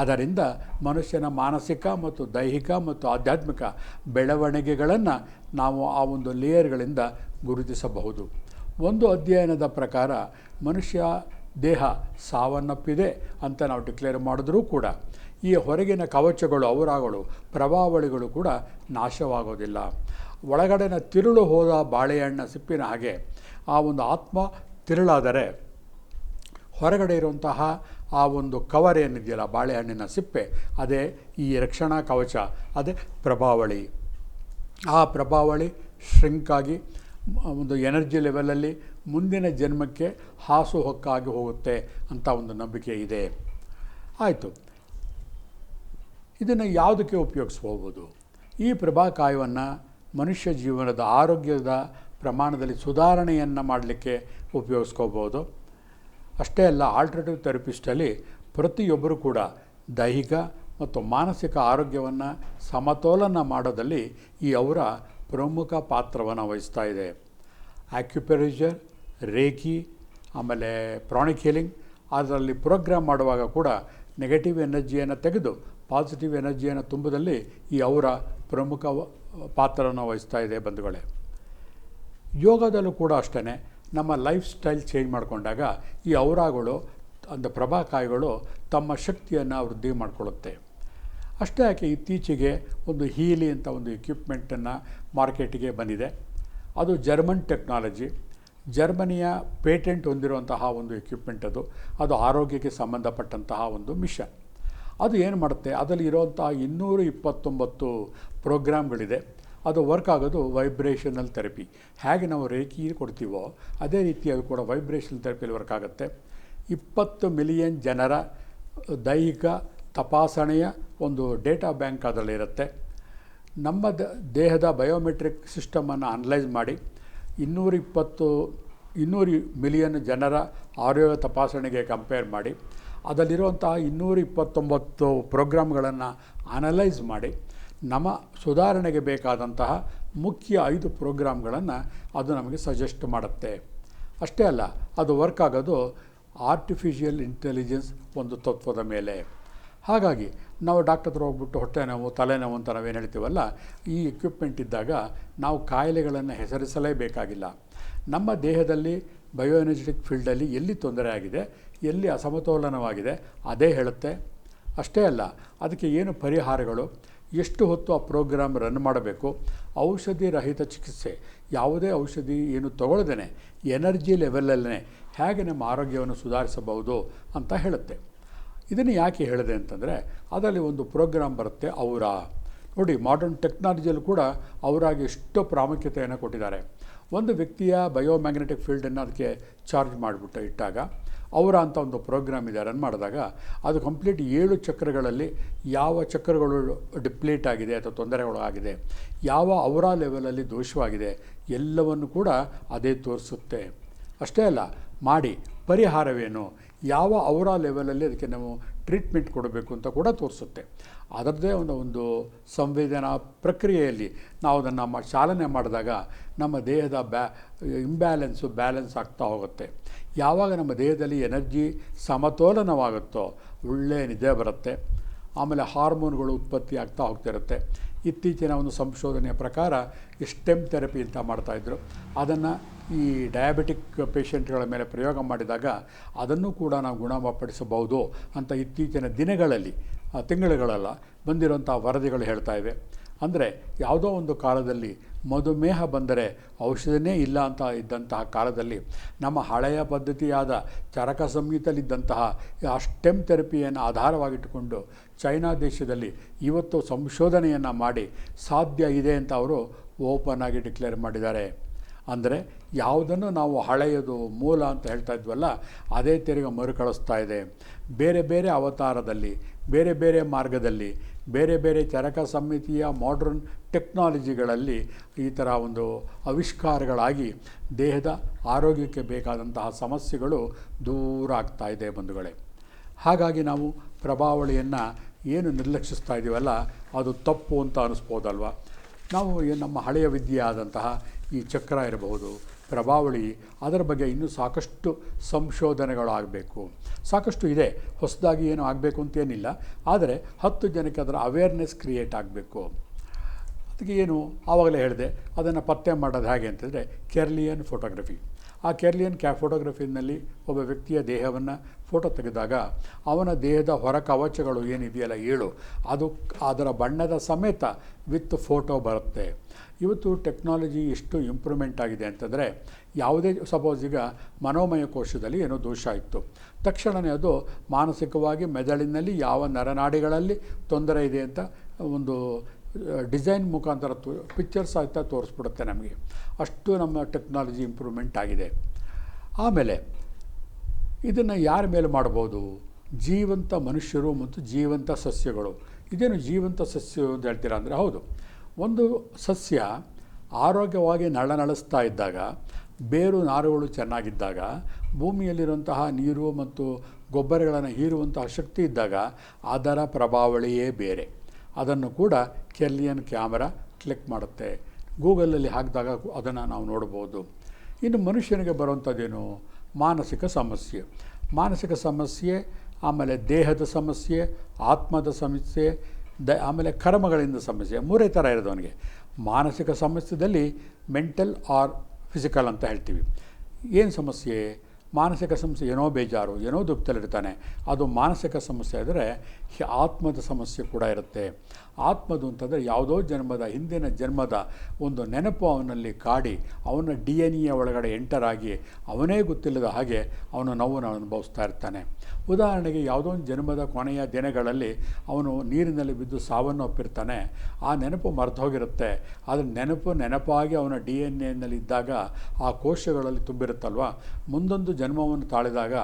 Speaker 1: ಆದ್ದರಿಂದ ಮನುಷ್ಯನ ಮಾನಸಿಕ ಮತ್ತು ದೈಹಿಕ ಮತ್ತು ಆಧ್ಯಾತ್ಮಿಕ ಬೆಳವಣಿಗೆಗಳನ್ನು ನಾವು ಆ ಒಂದು ಲೇಯರ್ಗಳಿಂದ ಗುರುತಿಸಬಹುದು. ಒಂದು ಅಧ್ಯಯನದ ಪ್ರಕಾರ ಮನುಷ್ಯ ದೇಹ ಸಾವನ್ನಪ್ಪಿದೆ ಅಂತ ನಾವು ಡಿಕ್ಲೇರ್ ಮಾಡಿದ್ರೂ ಕೂಡ ಈ ಹೊರಗಿನ ಕವಚಗಳು, ಔರಾಗಳು, ಪ್ರಭಾವಳಿಗಳು ಕೂಡ ನಾಶವಾಗೋದಿಲ್ಲ. ಒಳಗಡೆನ ತಿರುಳು ಹೋದ ಬಾಳೆಹಣ್ಣ ಸಿಪ್ಪಿನ ಹಾಗೆ ಆ ಒಂದು ಆತ್ಮ ತಿರುಳಾದರೆ ಹೊರಗಡೆ ಇರುವಂತಹ ಆ ಒಂದು ಕವರ್ ಏನಿದೆಯಲ್ಲ, ಬಾಳೆಹಣ್ಣಿನ ಸಿಪ್ಪೆ, ಅದೇ ಈ ರಕ್ಷಣಾ ಕವಚ, ಅದೇ ಪ್ರಭಾವಳಿ. ಆ ಪ್ರಭಾವಳಿ ಶ್ರಿಂಕಾಗಿ ಒಂದು ಎನರ್ಜಿ ಲೆವೆಲಲ್ಲಿ ಮುಂದಿನ ಜನ್ಮಕ್ಕೆ ಹಾಸುಹೊಕ್ಕಾಗಿ ಹೋಗುತ್ತೆ ಅಂತ ಒಂದು ನಂಬಿಕೆ ಇದೆ. ಆಯಿತು, ಇದನ್ನು ಯಾವುದಕ್ಕೆ ಉಪಯೋಗಿಸ್ಬೋದು? ಈ ಪ್ರಭಾಕಾಯವನ್ನು ಮನುಷ್ಯ ಜೀವನದ ಆರೋಗ್ಯದ ಪ್ರಮಾಣದಲ್ಲಿ ಸುಧಾರಣೆಯನ್ನು ಮಾಡಲಿಕ್ಕೆ ಉಪಯೋಗಿಸ್ಕೋಬೋದು. ಅಷ್ಟೇ ಅಲ್ಲ, ಆಲ್ಟರ್ನೇಟಿವ್ ಥೆರಪಿಸ್ಟಲ್ಲಿ ಪ್ರತಿಯೊಬ್ಬರೂ ಕೂಡ ದೈಹಿಕ ಮತ್ತು ಮಾನಸಿಕ ಆರೋಗ್ಯವನ್ನು ಸಮತೋಲನ ಮಾಡೋದಲ್ಲಿ ಈ ಅವರ ಪ್ರಮುಖ ಪಾತ್ರವನ್ನು ವಹಿಸ್ತಾ ಇದೆ. ಆಕ್ಯುಪ್ರೆಷರ್, ರೇಖಿ, ಆಮೇಲೆ ಪ್ರಾಣಿಕ್ ಹೀಲಿಂಗ್, ಅದರಲ್ಲಿ ಪ್ರೋಗ್ರಾಮ್ ಮಾಡುವಾಗ ಕೂಡ ನೆಗೆಟಿವ್ ಎನರ್ಜಿಯನ್ನು ತೆಗೆದು ಪಾಸಿಟಿವ್ ಎನರ್ಜಿಯನ್ನು ತುಂಬುವುದಲ್ಲಿ ಈ ಅವರ ಪ್ರಮುಖ ಪಾತ್ರವನ್ನು ವಹಿಸ್ತಾ ಇದೆ ಬಂಧುಗಳೇ. ಯೋಗದಲ್ಲೂ ಕೂಡ ಅಷ್ಟೇ. ನಮ್ಮ ಲೈಫ್ ಸ್ಟೈಲ್ ಚೇಂಜ್ ಮಾಡಿಕೊಂಡಾಗ ಈ ಔರಾಗಳು, ಅಂದ ಪ್ರಭಾಕಾಯಿಗಳು ತಮ್ಮ ಶಕ್ತಿಯನ್ನು ವೃದ್ಧಿ ಮಾಡಿಕೊಳ್ಳುತ್ತೆ. ಅಷ್ಟೇ ಯಾಕೆ, ಇತ್ತೀಚೆಗೆ ಒಂದು ಹೀಲಿ ಅಂತ ಒಂದು ಎಕ್ವಿಪ್ಮೆಂಟನ್ನು ಮಾರ್ಕೆಟಿಗೆ ಬಂದಿದೆ. ಅದು ಜರ್ಮನ್ ಟೆಕ್ನಾಲಜಿ, ಜರ್ಮನಿಯ ಪೇಟೆಂಟ್ ಹೊಂದಿರುವಂತಹ ಒಂದು ಎಕ್ವಿಪ್ಮೆಂಟ್. ಅದು ಆರೋಗ್ಯಕ್ಕೆ ಸಂಬಂಧಪಟ್ಟಂತಹ ಒಂದು ಮಿಷನ್. ಅದು ಏನು ಮಾಡುತ್ತೆ, ಅದರಲ್ಲಿ ಇರುವಂತಹ 229 ಪ್ರೋಗ್ರಾಮ್ಗಳಿದೆ. ಅದು ವರ್ಕ್ ಆಗೋದು ವೈಬ್ರೇಷನಲ್ ಥೆರಪಿ. ಹೇಗೆ ನಾವು ರೇಖಿ ಕೊಡ್ತೀವೋ ಅದೇ ರೀತಿ ಅದು ಕೂಡ ವೈಬ್ರೇಷನಲ್ ಥೆರಪಿಯಲ್ಲಿ ವರ್ಕ್ ಆಗುತ್ತೆ. 20 ಮಿಲಿಯನ್ ಜನರ ದೈಹಿಕ ತಪಾಸಣೆಯ ಒಂದು ಡೇಟಾ ಬ್ಯಾಂಕ್ ಅದರಲ್ಲಿರುತ್ತೆ. ನಮ್ಮ ದೇಹದ ಬಯೋಮೆಟ್ರಿಕ್ ಸಿಸ್ಟಮನ್ನು ಅನಲೈಸ್ ಮಾಡಿ 200 ಮಿಲಿಯನ್ ಜನರ ಆರೋಗ್ಯ ತಪಾಸಣೆಗೆ ಕಂಪೇರ್ ಮಾಡಿ ಅದರಲ್ಲಿರುವಂತಹ 229 ಪ್ರೋಗ್ರಾಮ್ಗಳನ್ನು ಅನಲೈಸ್ ಮಾಡಿ ನಮ್ಮ ಸುಧಾರಣೆಗೆ ಬೇಕಾದಂತಹ ಮುಖ್ಯ 5 ಪ್ರೋಗ್ರಾಮ್ಗಳನ್ನು ಅದು ನಮಗೆ ಸಜೆಸ್ಟ್ ಮಾಡುತ್ತೆ. ಅಷ್ಟೇ ಅಲ್ಲ, ಅದು ವರ್ಕ್ ಆಗೋದು ಆರ್ಟಿಫಿಷಿಯಲ್ ಇಂಟೆಲಿಜೆನ್ಸ್ ಒಂದು ತತ್ವದ ಮೇಲೆ. ಹಾಗಾಗಿ ನಾವು ಡಾಕ್ಟರ್ ಹತ್ರ ಹೋಗ್ಬಿಟ್ಟು ಹೊಟ್ಟೆ ನೋವು ತಲೆನೋವು ಅಂತ ನಾವೇನು ಹೇಳ್ತೀವಲ್ಲ, ಈ ಎಕ್ವಿಪ್ಮೆಂಟ್ ಇದ್ದಾಗ ನಾವು ಕಾಯಿಲೆಗಳನ್ನು ಹೆಸರಿಸಲೇಬೇಕಾಗಿಲ್ಲ. ನಮ್ಮ ದೇಹದಲ್ಲಿ ಬಯೋ ಎನರ್ಜೆಟಿಕ್ ಫೀಲ್ಡಲ್ಲಿ ಎಲ್ಲಿ ತೊಂದರೆ ಆಗಿದೆ, ಎಲ್ಲಿ ಅಸಮತೋಲನವಾಗಿದೆ ಅದೇ ಹೇಳುತ್ತೆ. ಅಷ್ಟೇ ಅಲ್ಲ, ಅದಕ್ಕೆ ಏನು ಪರಿಹಾರಗಳು, ಎಷ್ಟು ಹೊತ್ತು ಆ ಪ್ರೋಗ್ರಾಮ್ ರನ್ ಮಾಡಬೇಕು, ಔಷಧಿ ರಹಿತ ಚಿಕಿತ್ಸೆ, ಯಾವುದೇ ಔಷಧಿ ಏನು ತಗೊಳ್ದೇನೆ ಎನರ್ಜಿ ಲೆವೆಲಲ್ಲೇ ಹೇಗೆ ನಮ್ಮ ಆರೋಗ್ಯವನ್ನು ಸುಧಾರಿಸಬಹುದು ಅಂತ ಹೇಳುತ್ತೆ. ಇದನ್ನು ಯಾಕೆ ಹೇಳಿದೆ ಅಂತಂದರೆ, ಅದರಲ್ಲಿ ಒಂದು ಪ್ರೋಗ್ರಾಮ್ ಬರುತ್ತೆ ಔರಾ. ನೋಡಿ, ಮಾಡರ್ನ್ ಟೆಕ್ನಾಲಜಿಯಲ್ಲೂ ಕೂಡ ಔರಾಗೆ ಎಷ್ಟು ಪ್ರಾಮುಖ್ಯತೆಯನ್ನು ಕೊಟ್ಟಿದ್ದಾರೆ. ಒಂದು ವ್ಯಕ್ತಿಯ ಬಯೋಮ್ಯಾಗ್ನೆಟಿಕ್ ಫೀಲ್ಡನ್ನು ಅದಕ್ಕೆ ಚಾರ್ಜ್ ಮಾಡಿಬಿಟ್ಟು ಇಟ್ಟಾಗ ಔರಾ ಅಂತ ಒಂದು ಪ್ರೋಗ್ರಾಮ್ ಇದೆ, ರನ್ ಮಾಡಿದಾಗ ಅದು ಕಂಪ್ಲೀಟ್ 7 ಚಕ್ರಗಳಲ್ಲಿ ಯಾವ ಚಕ್ರಗಳು ಡಿಪ್ಲೀಟ್ ಆಗಿದೆ ಅಥವಾ ತೊಂದರೆಗಳಾಗಿದೆ, ಯಾವ ಔರಾ ಲೆವೆಲಲ್ಲಿ ದೋಷವಾಗಿದೆ ಎಲ್ಲವನ್ನು ಕೂಡ ಅದೇ ತೋರಿಸುತ್ತೆ. ಅಷ್ಟೇ ಅಲ್ಲ, ಮಾಡಿ ಪರಿಹಾರವೇನು, ಯಾವ ಔರಾ ಲೆವೆಲಲ್ಲಿ ಅದಕ್ಕೆ ನಾವು ಟ್ರೀಟ್ಮೆಂಟ್ ಕೊಡಬೇಕು ಅಂತ ಕೂಡ ತೋರಿಸುತ್ತೆ. ಅದರದ್ದೇ ಒಂದು ಸಂವೇದನಾ ಪ್ರಕ್ರಿಯೆಯಲ್ಲಿ ನಾವು ಅದನ್ನು ಚಾಲನೆ ಮಾಡಿದಾಗ ನಮ್ಮ ದೇಹದ ಬ್ಯಾಲೆನ್ಸ್ ಆಗ್ತಾ ಹೋಗುತ್ತೆ. ಯಾವಾಗ ನಮ್ಮ ದೇಹದಲ್ಲಿ ಎನರ್ಜಿ ಸಮತೋಲನವಾಗುತ್ತೋ ಒಳ್ಳೆಯ ನಿದ್ದೆ ಬರುತ್ತೆ. ಆಮೇಲೆ ಹಾರ್ಮೋನ್ಗಳು ಉತ್ಪತ್ತಿ ಆಗ್ತಾ ಹೋಗ್ತಿರುತ್ತೆ. ಇತ್ತೀಚಿನ ಒಂದು ಸಂಶೋಧನೆಯ ಪ್ರಕಾರ ಸ್ಟೆಮ್ ಥೆರಪಿ ಅಂತ ಮಾಡ್ತಾಯಿದ್ರು. ಅದನ್ನು ಈ ಡಯಾಬಿಟಿಕ್ ಪೇಷಂಟ್ಗಳ ಮೇಲೆ ಪ್ರಯೋಗ ಮಾಡಿದಾಗ ಅದನ್ನು ಕೂಡ ನಾವು ಗುಣಪಡಿಸಬಹುದು ಅಂತ ಇತ್ತೀಚಿನ ದಿನಗಳಲ್ಲಿ ತಿಂಗಳುಗಳೆಲ್ಲ ಬಂದಿರುವಂಥ ವರದಿಗಳು ಹೇಳ್ತಾ ಇವೆ. ಅಂದರೆ ಯಾವುದೋ ಒಂದು ಕಾಲದಲ್ಲಿ ಮಧುಮೇಹ ಬಂದರೆ ಔಷಧನೇ ಇಲ್ಲ ಅಂತ ಇದ್ದಂತಹ ಕಾಲದಲ್ಲಿ ನಮ್ಮ ಹಳೆಯ ಪದ್ಧತಿಯಾದ ಚರಕ ಸಂಹಿತಲ್ಲಿದ್ದಂತಹ ಆ ಸ್ಟೆಮ್ ಥೆರಪಿಯನ್ನು ಆಧಾರವಾಗಿಟ್ಟುಕೊಂಡು ಚೈನಾ ದೇಶದಲ್ಲಿ ಇವತ್ತು ಸಂಶೋಧನೆಯನ್ನು ಮಾಡಿ ಸಾಧ್ಯ ಇದೆ ಅಂತ ಅವರು ಓಪನ್ ಆಗಿ ಡಿಕ್ಲೇರ್ ಮಾಡಿದ್ದಾರೆ. ಅಂದರೆ ಯಾವುದನ್ನು ನಾವು ಹಳೆಯದು ಮೂಲ ಅಂತ ಹೇಳ್ತಾ ಇದ್ವಲ್ಲ, ಅದೇ ತಿರುಗಿ ಮರುಕಳಿಸ್ತಾ ಇದೆ. ಬೇರೆ ಬೇರೆ ಅವತಾರದಲ್ಲಿ, ಬೇರೆ ಬೇರೆ ಮಾರ್ಗದಲ್ಲಿ, ಬೇರೆ ಬೇರೆ ಚರಕ ಸಮಿತಿಯ ಮಾಡರ್ನ್ ಟೆಕ್ನಾಲಜಿಗಳಲ್ಲಿ ಈ ಥರ ಒಂದು ಆವಿಷ್ಕಾರಗಳಾಗಿ ದೇಹದ ಆರೋಗ್ಯಕ್ಕೆ ಬೇಕಾದಂತಹ ಸಮಸ್ಯೆಗಳು ದೂರ ಆಗ್ತಾ ಇದೆ ಬಂಧುಗಳೇ. ಹಾಗಾಗಿ ನಾವು ಪ್ರಭಾವಳಿಯನ್ನು ಏನು ನಿರ್ಲಕ್ಷಿಸ್ತಾ ಇದ್ದೀವಲ್ಲ, ಅದು ತಪ್ಪು ಅಂತ ಅನ್ನಿಸ್ಬೋದಲ್ವ. ನಾವು ನಮ್ಮ ಹಳೆಯ ವಿದ್ಯೆ ಆದಂತಹ ಈ ಚಕ್ರ ಇರಬಹುದು, ಪ್ರಭಾವಳಿ, ಅದರ ಬಗ್ಗೆ ಇನ್ನೂ ಸಾಕಷ್ಟು ಸಂಶೋಧನೆಗಳಾಗಬೇಕು. ಸಾಕಷ್ಟು ಇದೆ, ಹೊಸದಾಗಿ ಏನು ಆಗಬೇಕು ಅಂತೇನಿಲ್ಲ. ಆದರೆ 10 ಜನಕ್ಕೆ ಅದರ ಅವೇರ್ನೆಸ್ ಕ್ರಿಯೇಟ್ ಆಗಬೇಕು. ಅದಕ್ಕೆ ಏನು ಆವಾಗಲೇ ಹೇಳಿದೆ, ಅದನ್ನು ಪತ್ತೆ ಮಾಡೋದು ಹೇಗೆ ಅಂತಂದರೆ ಕೆರ್ಲಿಯನ್ ಫೋಟೋಗ್ರಫಿ. ಆ ಕೆರ್ಲಿಯನ್ ಫೋಟೋಗ್ರಫಿನಲ್ಲಿ ಒಬ್ಬ ವ್ಯಕ್ತಿಯ ದೇಹವನ್ನು ಫೋಟೋ ತೆಗೆದಾಗ ಅವನ ದೇಹದ ಹೊರ ಕವಚಗಳು ಏನಿದೆಯಲ್ಲ 7, ಅದು ಅದರ ಬಣ್ಣದ ಸಮೇತ ವಿತ್ ಫೋಟೋ ಬರುತ್ತೆ. ಇವತ್ತು ಟೆಕ್ನಾಲಜಿ ಎಷ್ಟು ಇಂಪ್ರೂವ್ಮೆಂಟ್ ಆಗಿದೆ ಅಂತಂದರೆ, ಯಾವುದೇ ಸಪೋಸ್ ಈಗ ಮನೋಮಯ ಕೋಶದಲ್ಲಿ ಏನೋ ದೋಷ ಇತ್ತು, ತಕ್ಷಣವೇ ಅದು ಮಾನಸಿಕವಾಗಿ ಮೆದುಳಿನಲ್ಲಿ ಯಾವ ನರನಾಡಿಗಳಲ್ಲಿ ತೊಂದರೆ ಇದೆ ಅಂತ ಒಂದು ಡಿಸೈನ್ ಮುಖಾಂತರ ಪಿಕ್ಚರ್ಸ್ ಆಯ್ತಾ ತೋರಿಸ್ಬಿಡುತ್ತೆ ನಮಗೆ. ಅಷ್ಟು ನಮ್ಮ ಟೆಕ್ನಾಲಜಿ ಇಂಪ್ರೂವ್ಮೆಂಟ್ ಆಗಿದೆ. ಆಮೇಲೆ ಇದನ್ನು ಯಾರ ಮೇಲೆ ಮಾಡ್ಬೋದು? ಜೀವಂತ ಮನುಷ್ಯರು ಮತ್ತು ಜೀವಂತ ಸಸ್ಯಗಳು. ಇದೇನು ಜೀವಂತ ಸಸ್ಯ ಅಂತ ಹೇಳ್ತೀರಾ ಅಂದರೆ, ಹೌದು, ಒಂದು ಸಸ್ಯ ಆರೋಗ್ಯವಾಗಿ ನಳನಳಿಸ್ತಾ ಇದ್ದಾಗ, ಬೇರು ನಾರುಗಳು ಚೆನ್ನಾಗಿದ್ದಾಗ, ಭೂಮಿಯಲ್ಲಿರುವಂತಹ ನೀರು ಮತ್ತು ಗೊಬ್ಬರಗಳನ್ನು ಹೀರುವಂತಹ ಶಕ್ತಿ ಇದ್ದಾಗ ಅದರ ಪ್ರಭಾವಳಿಯೇ ಬೇರೆ. ಅದನ್ನು ಕೂಡ ಕೆರ್ಲಿಯನ್ ಕ್ಯಾಮರಾ ಕ್ಲಿಕ್ ಮಾಡುತ್ತೆ. ಗೂಗಲಲ್ಲಿ ಹಾಕಿದಾಗ ಅದನ್ನು ನಾವು ನೋಡ್ಬೋದು. ಇನ್ನು ಮನುಷ್ಯನಿಗೆ ಬರುವಂಥದ್ದೇನು? ಮಾನಸಿಕ ಸಮಸ್ಯೆ, ಆಮೇಲೆ ದೇಹದ ಸಮಸ್ಯೆ, ಆತ್ಮದ ಸಮಸ್ಯೆ, ಆಮೇಲೆ ಕರ್ಮಗಳಿಂದ ಸಮಸ್ಯೆ. 3 ಥರ ಇರೋದು ಅವನಿಗೆ. ಮಾನಸಿಕ ಸಮಸ್ಯೆಯಲ್ಲಿ ಮೆಂಟಲ್ ಆರ್ ಫಿಸಿಕಲ್ ಅಂತ ಹೇಳ್ತೀವಿ. ಏನು ಸಮಸ್ಯೆ? ಮಾನಸಿಕ ಸಮಸ್ಯೆ, ಏನೋ ಬೇಜಾರು, ಏನೋ ದುಃಖದಲ್ಲಿರ್ತಾನೆ, ಅದು ಮಾನಸಿಕ ಸಮಸ್ಯೆ. ಆದರೆ ಆತ್ಮದ ಸಮಸ್ಯೆ ಕೂಡ ಇರುತ್ತೆ. ಆತ್ಮದು ಅಂತಂದರೆ ಯಾವುದೋ ಹಿಂದಿನ ಜನ್ಮದ ಒಂದು ನೆನಪು ಅವನಲ್ಲಿ ಕಾಡಿ ಅವನ DNA ಒಳಗಡೆ ಎಂಟರ್ ಆಗಿ ಅವನೇ ಗೊತ್ತಿಲ್ಲದ ಹಾಗೆ ಅವನು ನೋವನ್ನು ಅನುಭವಿಸ್ತಾ ಇರ್ತಾನೆ. ಉದಾಹರಣೆಗೆ, ಯಾವುದೋ ಒಂದು ಜನ್ಮದ ಕೊನೆಯ ದಿನಗಳಲ್ಲಿ ಅವನು ನೀರಿನಲ್ಲಿ ಬಿದ್ದು ಸಾವನ್ನಪ್ಪಿರ್ತಾನೆ. ಆ ನೆನಪು ಮರೆತು ಹೋಗಿರುತ್ತೆ. ಆದರೆ ನೆನಪಾಗಿ ಅವನ DNA ಇದ್ದಾಗ ಆ ಕೋಶಗಳಲ್ಲಿ ತುಂಬಿರುತ್ತಲ್ವ, ಮುಂದೊಂದು ಜನ್ಮವನ್ನು ತಾಳಿದಾಗ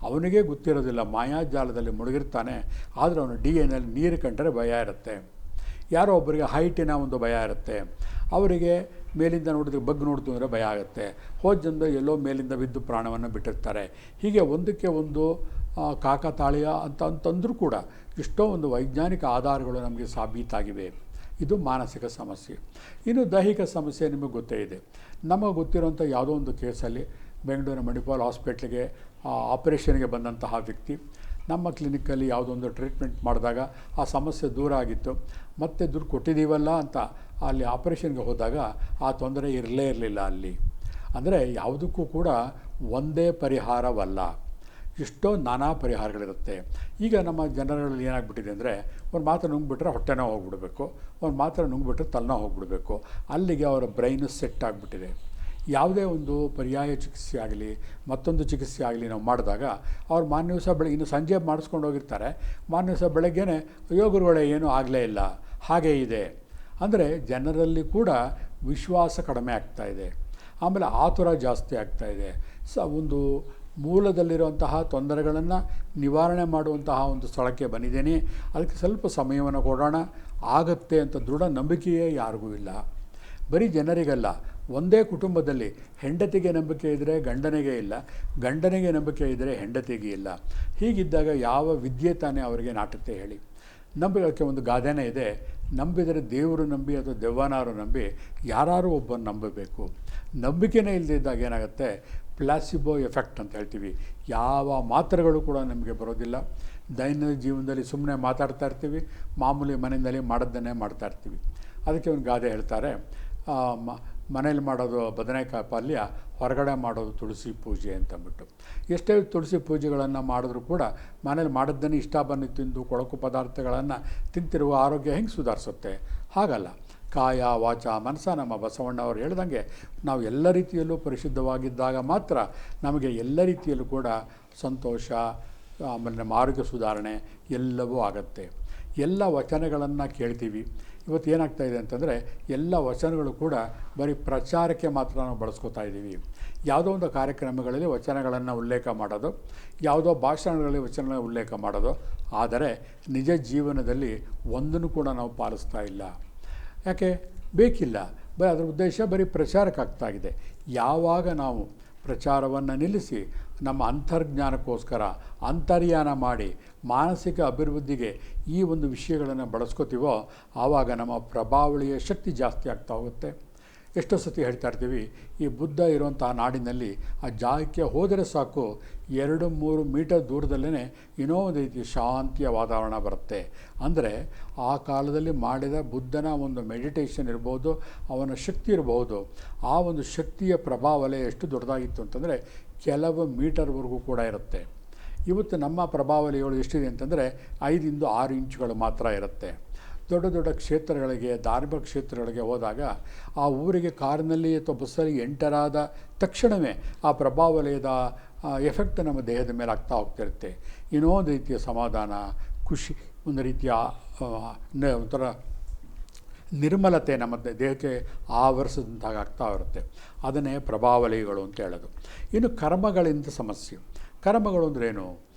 Speaker 1: ಅವನಿಗೇ ಗೊತ್ತಿರೋದಿಲ್ಲ, ಮಾಯಾಜಾಲದಲ್ಲಿ ಮುಳುಗಿರ್ತಾನೆ. ಆದರೆ ಅವನ DNA ನೀರು ಕಂಡರೆ ಭಯ ಇರುತ್ತೆ. ಯಾರೋ ಒಬ್ಬರಿಗೆ ಹೈಟಿನ ಒಂದು ಭಯ ಇರುತ್ತೆ, ಅವರಿಗೆ ಮೇಲಿಂದ ನೋಡಿದ್ರೆ ಬಗ್ ನೋಡ್ತು ಅಂದರೆ ಭಯ ಆಗುತ್ತೆ, ಹೋದ ಜನ್ಮ ಎಲ್ಲೋ ಮೇಲಿಂದ ಬಿದ್ದು ಪ್ರಾಣವನ್ನು ಬಿಟ್ಟಿರ್ತಾರೆ. ಹೀಗೆ ಒಂದಕ್ಕೆ ಒಂದು ಕಾಕತಾಳೀಯ ಅಂತಂದರೂ ಕೂಡ ಎಷ್ಟೋ ಒಂದು ವೈಜ್ಞಾನಿಕ ಆಧಾರಗಳು ನಮಗೆ ಸಾಬೀತಾಗಿವೆ. ಇದು ಮಾನಸಿಕ ಸಮಸ್ಯೆ. ಇನ್ನು ದೈಹಿಕ ಸಮಸ್ಯೆ ನಿಮಗೆ ಗೊತ್ತೇ ಇದೆ. ನಮಗೆ ಗೊತ್ತಿರೋಂಥ ಯಾವುದೋ ಒಂದು ಕೇಸಲ್ಲಿ ಬೆಂಗಳೂರಿನ ಮಣಿಪಾಲ್ ಹಾಸ್ಪಿಟ್ಲಿಗೆ ಆಪರೇಷನ್ಗೆ ಬಂದಂತಹ ವ್ಯಕ್ತಿ ನಮ್ಮ ಕ್ಲಿನಿಕ್ಕಲ್ಲಿ ಯಾವುದೋ ಒಂದು ಟ್ರೀಟ್ಮೆಂಟ್ ಮಾಡಿದಾಗ ಆ ಸಮಸ್ಯೆ ದೂರ ಆಗಿತ್ತು. ಮತ್ತೆ ದುಡ್ಡು ಕೊಟ್ಟಿದ್ದೀವಲ್ಲ ಅಂತ ಅಲ್ಲಿ ಆಪರೇಷನ್ಗೆ ಹೋದಾಗ ಆ ತೊಂದರೆ ಇರಲಿಲ್ಲ ಅಲ್ಲಿ. ಅಂದರೆ ಯಾವುದಕ್ಕೂ ಕೂಡ ಒಂದೇ ಪರಿಹಾರವಲ್ಲ, ಎಷ್ಟೋ ನಾನಾ ಪರಿಹಾರಗಳಿರುತ್ತೆ. ಈಗ ನಮ್ಮ ಜನರಲ್ಲಿ ಏನಾಗ್ಬಿಟ್ಟಿದೆ ಅಂದರೆ, ಒಂದು ಮಾತ್ರ ನುಂಗ್ಬಿಟ್ರೆ ಹೊಟ್ಟೆನೋ ಹೋಗ್ಬಿಡಬೇಕು, ಒಂದು ಮಾತ್ರ ನುಂಗ್ಬಿಟ್ರೆ ತಲೆನೋ ಹೋಗ್ಬಿಡಬೇಕು, ಅಲ್ಲಿಗೆ ಅವರ ಬ್ರೈನು ಸೆಟ್ ಆಗಿಬಿಟ್ಟಿದೆ. ಯಾವುದೇ ಒಂದು ಪರ್ಯಾಯ ಚಿಕಿತ್ಸೆ ಆಗಲಿ ಮತ್ತೊಂದು ಚಿಕಿತ್ಸೆ ಆಗಲಿ ನಾವು ಮಾಡಿದಾಗ ಅವ್ರು ಮಾರನೇ ದಿವಸ ಬೆಳಗ್ಗೆ, ಇನ್ನು ಸಂಜೆ ಮಾಡಿಸ್ಕೊಂಡು ಹೋಗಿರ್ತಾರೆ, ಮಾರನೇ ದಿವಸ ಬೆಳಗ್ಗೆನೇ ಯೋಗರುಗಳೇ ಏನೂ ಆಗಲೇ ಇಲ್ಲ ಹಾಗೇ ಇದೆ. ಅಂದರೆ ಜನರಲ್ಲಿ ಕೂಡ ವಿಶ್ವಾಸ ಕಡಿಮೆ ಆಗ್ತಾಯಿದೆ. ಆಮೇಲೆ ಆತುರ ಜಾಸ್ತಿ ಆಗ್ತಾಯಿದೆ. ಒಂದು ಮೂಲದಲ್ಲಿರುವಂತಹ ತೊಂದರೆಗಳನ್ನು ನಿವಾರಣೆ ಮಾಡುವಂತಹ ಒಂದು ಸ್ಥಳಕ್ಕೆ ಬಂದಿದ್ದೀನಿ, ಅದಕ್ಕೆ ಸ್ವಲ್ಪ ಸಮಯವನ್ನು ಕೊಡೋಣ ಆಗುತ್ತೆ ಅಂತ ದೃಢ ನಂಬಿಕೆಯೇ ಯಾರಿಗೂ ಇಲ್ಲ. ಬರೀ ಜನರಿಗಲ್ಲ, ಒಂದೇ ಕುಟುಂಬದಲ್ಲಿ ಹೆಂಡತಿಗೆ ನಂಬಿಕೆ ಇದ್ದರೆ ಗಂಡನಿಗೆ ಇಲ್ಲ, ಗಂಡನಿಗೆ ನಂಬಿಕೆ ಇದ್ದರೆ ಹೆಂಡತಿಗೆ ಇಲ್ಲ. ಹೀಗಿದ್ದಾಗ ಯಾವ ವಿದ್ಯೆ ತಾನೇ ಅವರಿಗೆ ನಾಟುತ್ತೆ ಹೇಳಿ? ನಂಬಿಕೆ ಒಂದು ಗಾದೆನೇ ಇದೆ, ನಂಬಿದರೆ ದೇವರು ನಂಬಿ ಅಥವಾ ದೆವ್ವನಾರು ನಂಬಿ ಯಾರು ಒಬ್ಬರು ನಂಬಬೇಕು. ನಂಬಿಕೆನೇ ಇಲ್ಲದಿದ್ದಾಗ ಏನಾಗುತ್ತೆ, ಪ್ಲಾಸಿಬೋ ಎಫೆಕ್ಟ್ ಅಂತ ಹೇಳ್ತೀವಿ. ಯಾವ ಮಾತ್ರೆಗಳು ಕೂಡ ನಮಗೆ ಬರೋದಿಲ್ಲ. ದೈನಂದಿನ ಜೀವನದಲ್ಲಿ ಸುಮ್ಮನೆ ಮಾತಾಡ್ತಾ ಇರ್ತೀವಿ, ಮಾಮೂಲಿ ಮನೆಯಲ್ಲಿ ಮಾಡೋದನ್ನೇ ಮಾಡ್ತಾ ಇರ್ತೀವಿ. ಅದಕ್ಕೆ ಒಂದು ಗಾದೆ ಹೇಳ್ತಾರೆ, ಮನೇಲಿ ಮಾಡೋದು ಬದನೆಕಾಯಿ ಪಲ್ಯ, ಹೊರಗಡೆ ಮಾಡೋದು ತುಳಸಿ ಪೂಜೆ ಅಂತಂದ್ಬಿಟ್ಟು. ಎಷ್ಟೇ ತುಳಸಿ ಪೂಜೆಗಳನ್ನು ಮಾಡಿದ್ರೂ ಕೂಡ ಮನೇಲಿ ಮಾಡೋದನ್ನೇ ಇಷ್ಟ ಬಂದು ತಿಂದು ಕೊಳಕು ಪದಾರ್ಥಗಳನ್ನು ತಿಂತಿರುವ ಆರೋಗ್ಯ ಹೆಂಗೆ ಸುಧಾರಿಸುತ್ತೆ? ಹಾಗಲ್ಲ. ಕಾಯ ವಾಚ ಮನಸ, ನಮ್ಮ ಬಸವಣ್ಣವರು ಹೇಳ್ದಂಗೆ ನಾವು ಎಲ್ಲ ರೀತಿಯಲ್ಲೂ ಪರಿಶುದ್ಧವಾಗಿದ್ದಾಗ ಮಾತ್ರ ನಮಗೆ ಎಲ್ಲ ರೀತಿಯಲ್ಲೂ ಕೂಡ ಸಂತೋಷ, ಆಮೇಲೆ ನಮ್ಮ ಆರೋಗ್ಯ ಸುಧಾರಣೆ ಎಲ್ಲವೂ ಆಗುತ್ತೆ. ಎಲ್ಲ ವಚನಗಳನ್ನು ಕೇಳ್ತೀವಿ. ಇವತ್ತು ಏನಾಗ್ತಾಯಿದೆ ಅಂತಂದರೆ, ಎಲ್ಲ ವಚನಗಳು ಕೂಡ ಬರೀ ಪ್ರಚಾರಕ್ಕೆ ಮಾತ್ರ ನಾವು ಬಳಸ್ಕೊತಾ ಇದ್ದೀವಿ. ಯಾವುದೋ ಒಂದು ಕಾರ್ಯಕ್ರಮಗಳಲ್ಲಿ ವಚನಗಳನ್ನು ಉಲ್ಲೇಖ ಮಾಡೋದು, ಯಾವುದೋ ಭಾಷಣಗಳಲ್ಲಿ ವಚನಗಳನ್ನು ಉಲ್ಲೇಖ ಮಾಡೋದು, ಆದರೆ ನಿಜ ಜೀವನದಲ್ಲಿ ಒಂದನ್ನು ಕೂಡ ನಾವು ಪಾಲಿಸ್ತಾ ಇಲ್ಲ. ಯಾಕೆ? ಬೇಕಿಲ್ಲ. ಅದರ ಉದ್ದೇಶ ಬರೀ ಪ್ರಚಾರಕ್ಕಾಗ್ತಾಗಿದೆ. ಯಾವಾಗ ನಾವು ಪ್ರಚಾರವನ್ನು ನಿಲ್ಲಿಸಿ ನಮ್ಮ ಅಂತರ್ಜ್ಞಾನಕ್ಕೋಸ್ಕರ ಅಂತರ್ಯಾನ ಮಾಡಿ ಮಾನಸಿಕ ಅಭಿವೃದ್ಧಿಗೆ ಈ ಒಂದು ವಿಷಯಗಳನ್ನು ಬಳಸ್ಕೋತೀವೋ ಆವಾಗ ನಮ್ಮ ಪ್ರಭಾವಳಿಯ ಶಕ್ತಿ ಜಾಸ್ತಿ ಆಗ್ತಾ ಹೋಗುತ್ತೆ. ಎಷ್ಟೋ ಸತಿ ಹೇಳ್ತಾ ಇರ್ತೀವಿ, ಈ ಬುದ್ಧ ಇರುವಂಥ ನಾಡಿನಲ್ಲಿ ಆ ಜಾಗಕ್ಕೆ ಹೋದರೆ ಸಾಕು 2-3 ಮೀಟರ್ ದೂರದಲ್ಲೇ ಏನೋ ಒಂದು ರೀತಿ ಶಾಂತಿಯ ವಾತಾವರಣ ಬರುತ್ತೆ. ಅಂದರೆ ಆ ಕಾಲದಲ್ಲಿ ಮಾಡಿದ ಬುದ್ಧನ ಒಂದು ಮೆಡಿಟೇಷನ್ ಇರ್ಬೋದು, ಅವನ ಶಕ್ತಿ ಇರಬಹುದು. ಆ ಒಂದು ಶಕ್ತಿಯ ಪ್ರಭಾವಲಯ ಎಷ್ಟು ದೊಡ್ಡದಾಗಿತ್ತು ಅಂತಂದರೆ ಕೆಲವು ಮೀಟರ್ವರೆಗೂ ಕೂಡ ಇರುತ್ತೆ. ಇವತ್ತು ನಮ್ಮ ಪ್ರಭಾವಲಯಗಳು ಎಷ್ಟಿದೆ ಅಂತಂದರೆ 5-6 ಇಂಚುಗಳು ಮಾತ್ರ ಇರುತ್ತೆ. ದೊಡ್ಡ ದೊಡ್ಡ ಕ್ಷೇತ್ರಗಳಿಗೆ, ಧಾರ್ಮಿಕ ಕ್ಷೇತ್ರಗಳಿಗೆ ಹೋದಾಗ ಆ ಊರಿಗೆ ಕಾರಿನಲ್ಲಿ ಅಥವಾ ಬಸ್ಸಲ್ಲಿ ಎಂಟರಾದ ತಕ್ಷಣವೇ ಆ ಪ್ರಭಾವಲಯದ ಎಫೆಕ್ಟ್ ನಮ್ಮ ದೇಹದ ಮೇಲೆ ಆಗ್ತಾ ಹೋಗ್ತಿರುತ್ತೆ. ಏನೋ ಒಂದು ರೀತಿಯ ಸಮಾಧಾನ, ಖುಷಿ, ಒಂದು ರೀತಿಯ ಒಂಥರ ನಿರ್ಮಲತೆ ನಮ್ಮ ದೇಹಕ್ಕೆ ಆವರಿಸಿದಂತಾಗ ಆಗ್ತಾ ಇರುತ್ತೆ. ಅದನ್ನೇ ಪ್ರಭಾವಲಯಗಳು ಅಂತ ಹೇಳೋದು. ಇನ್ನು ಕರ್ಮಗಳಿಂದ ಸಮಸ್ಯೆ. ಕರ್ಮಗಳು ಅಂದ್ರೇನು?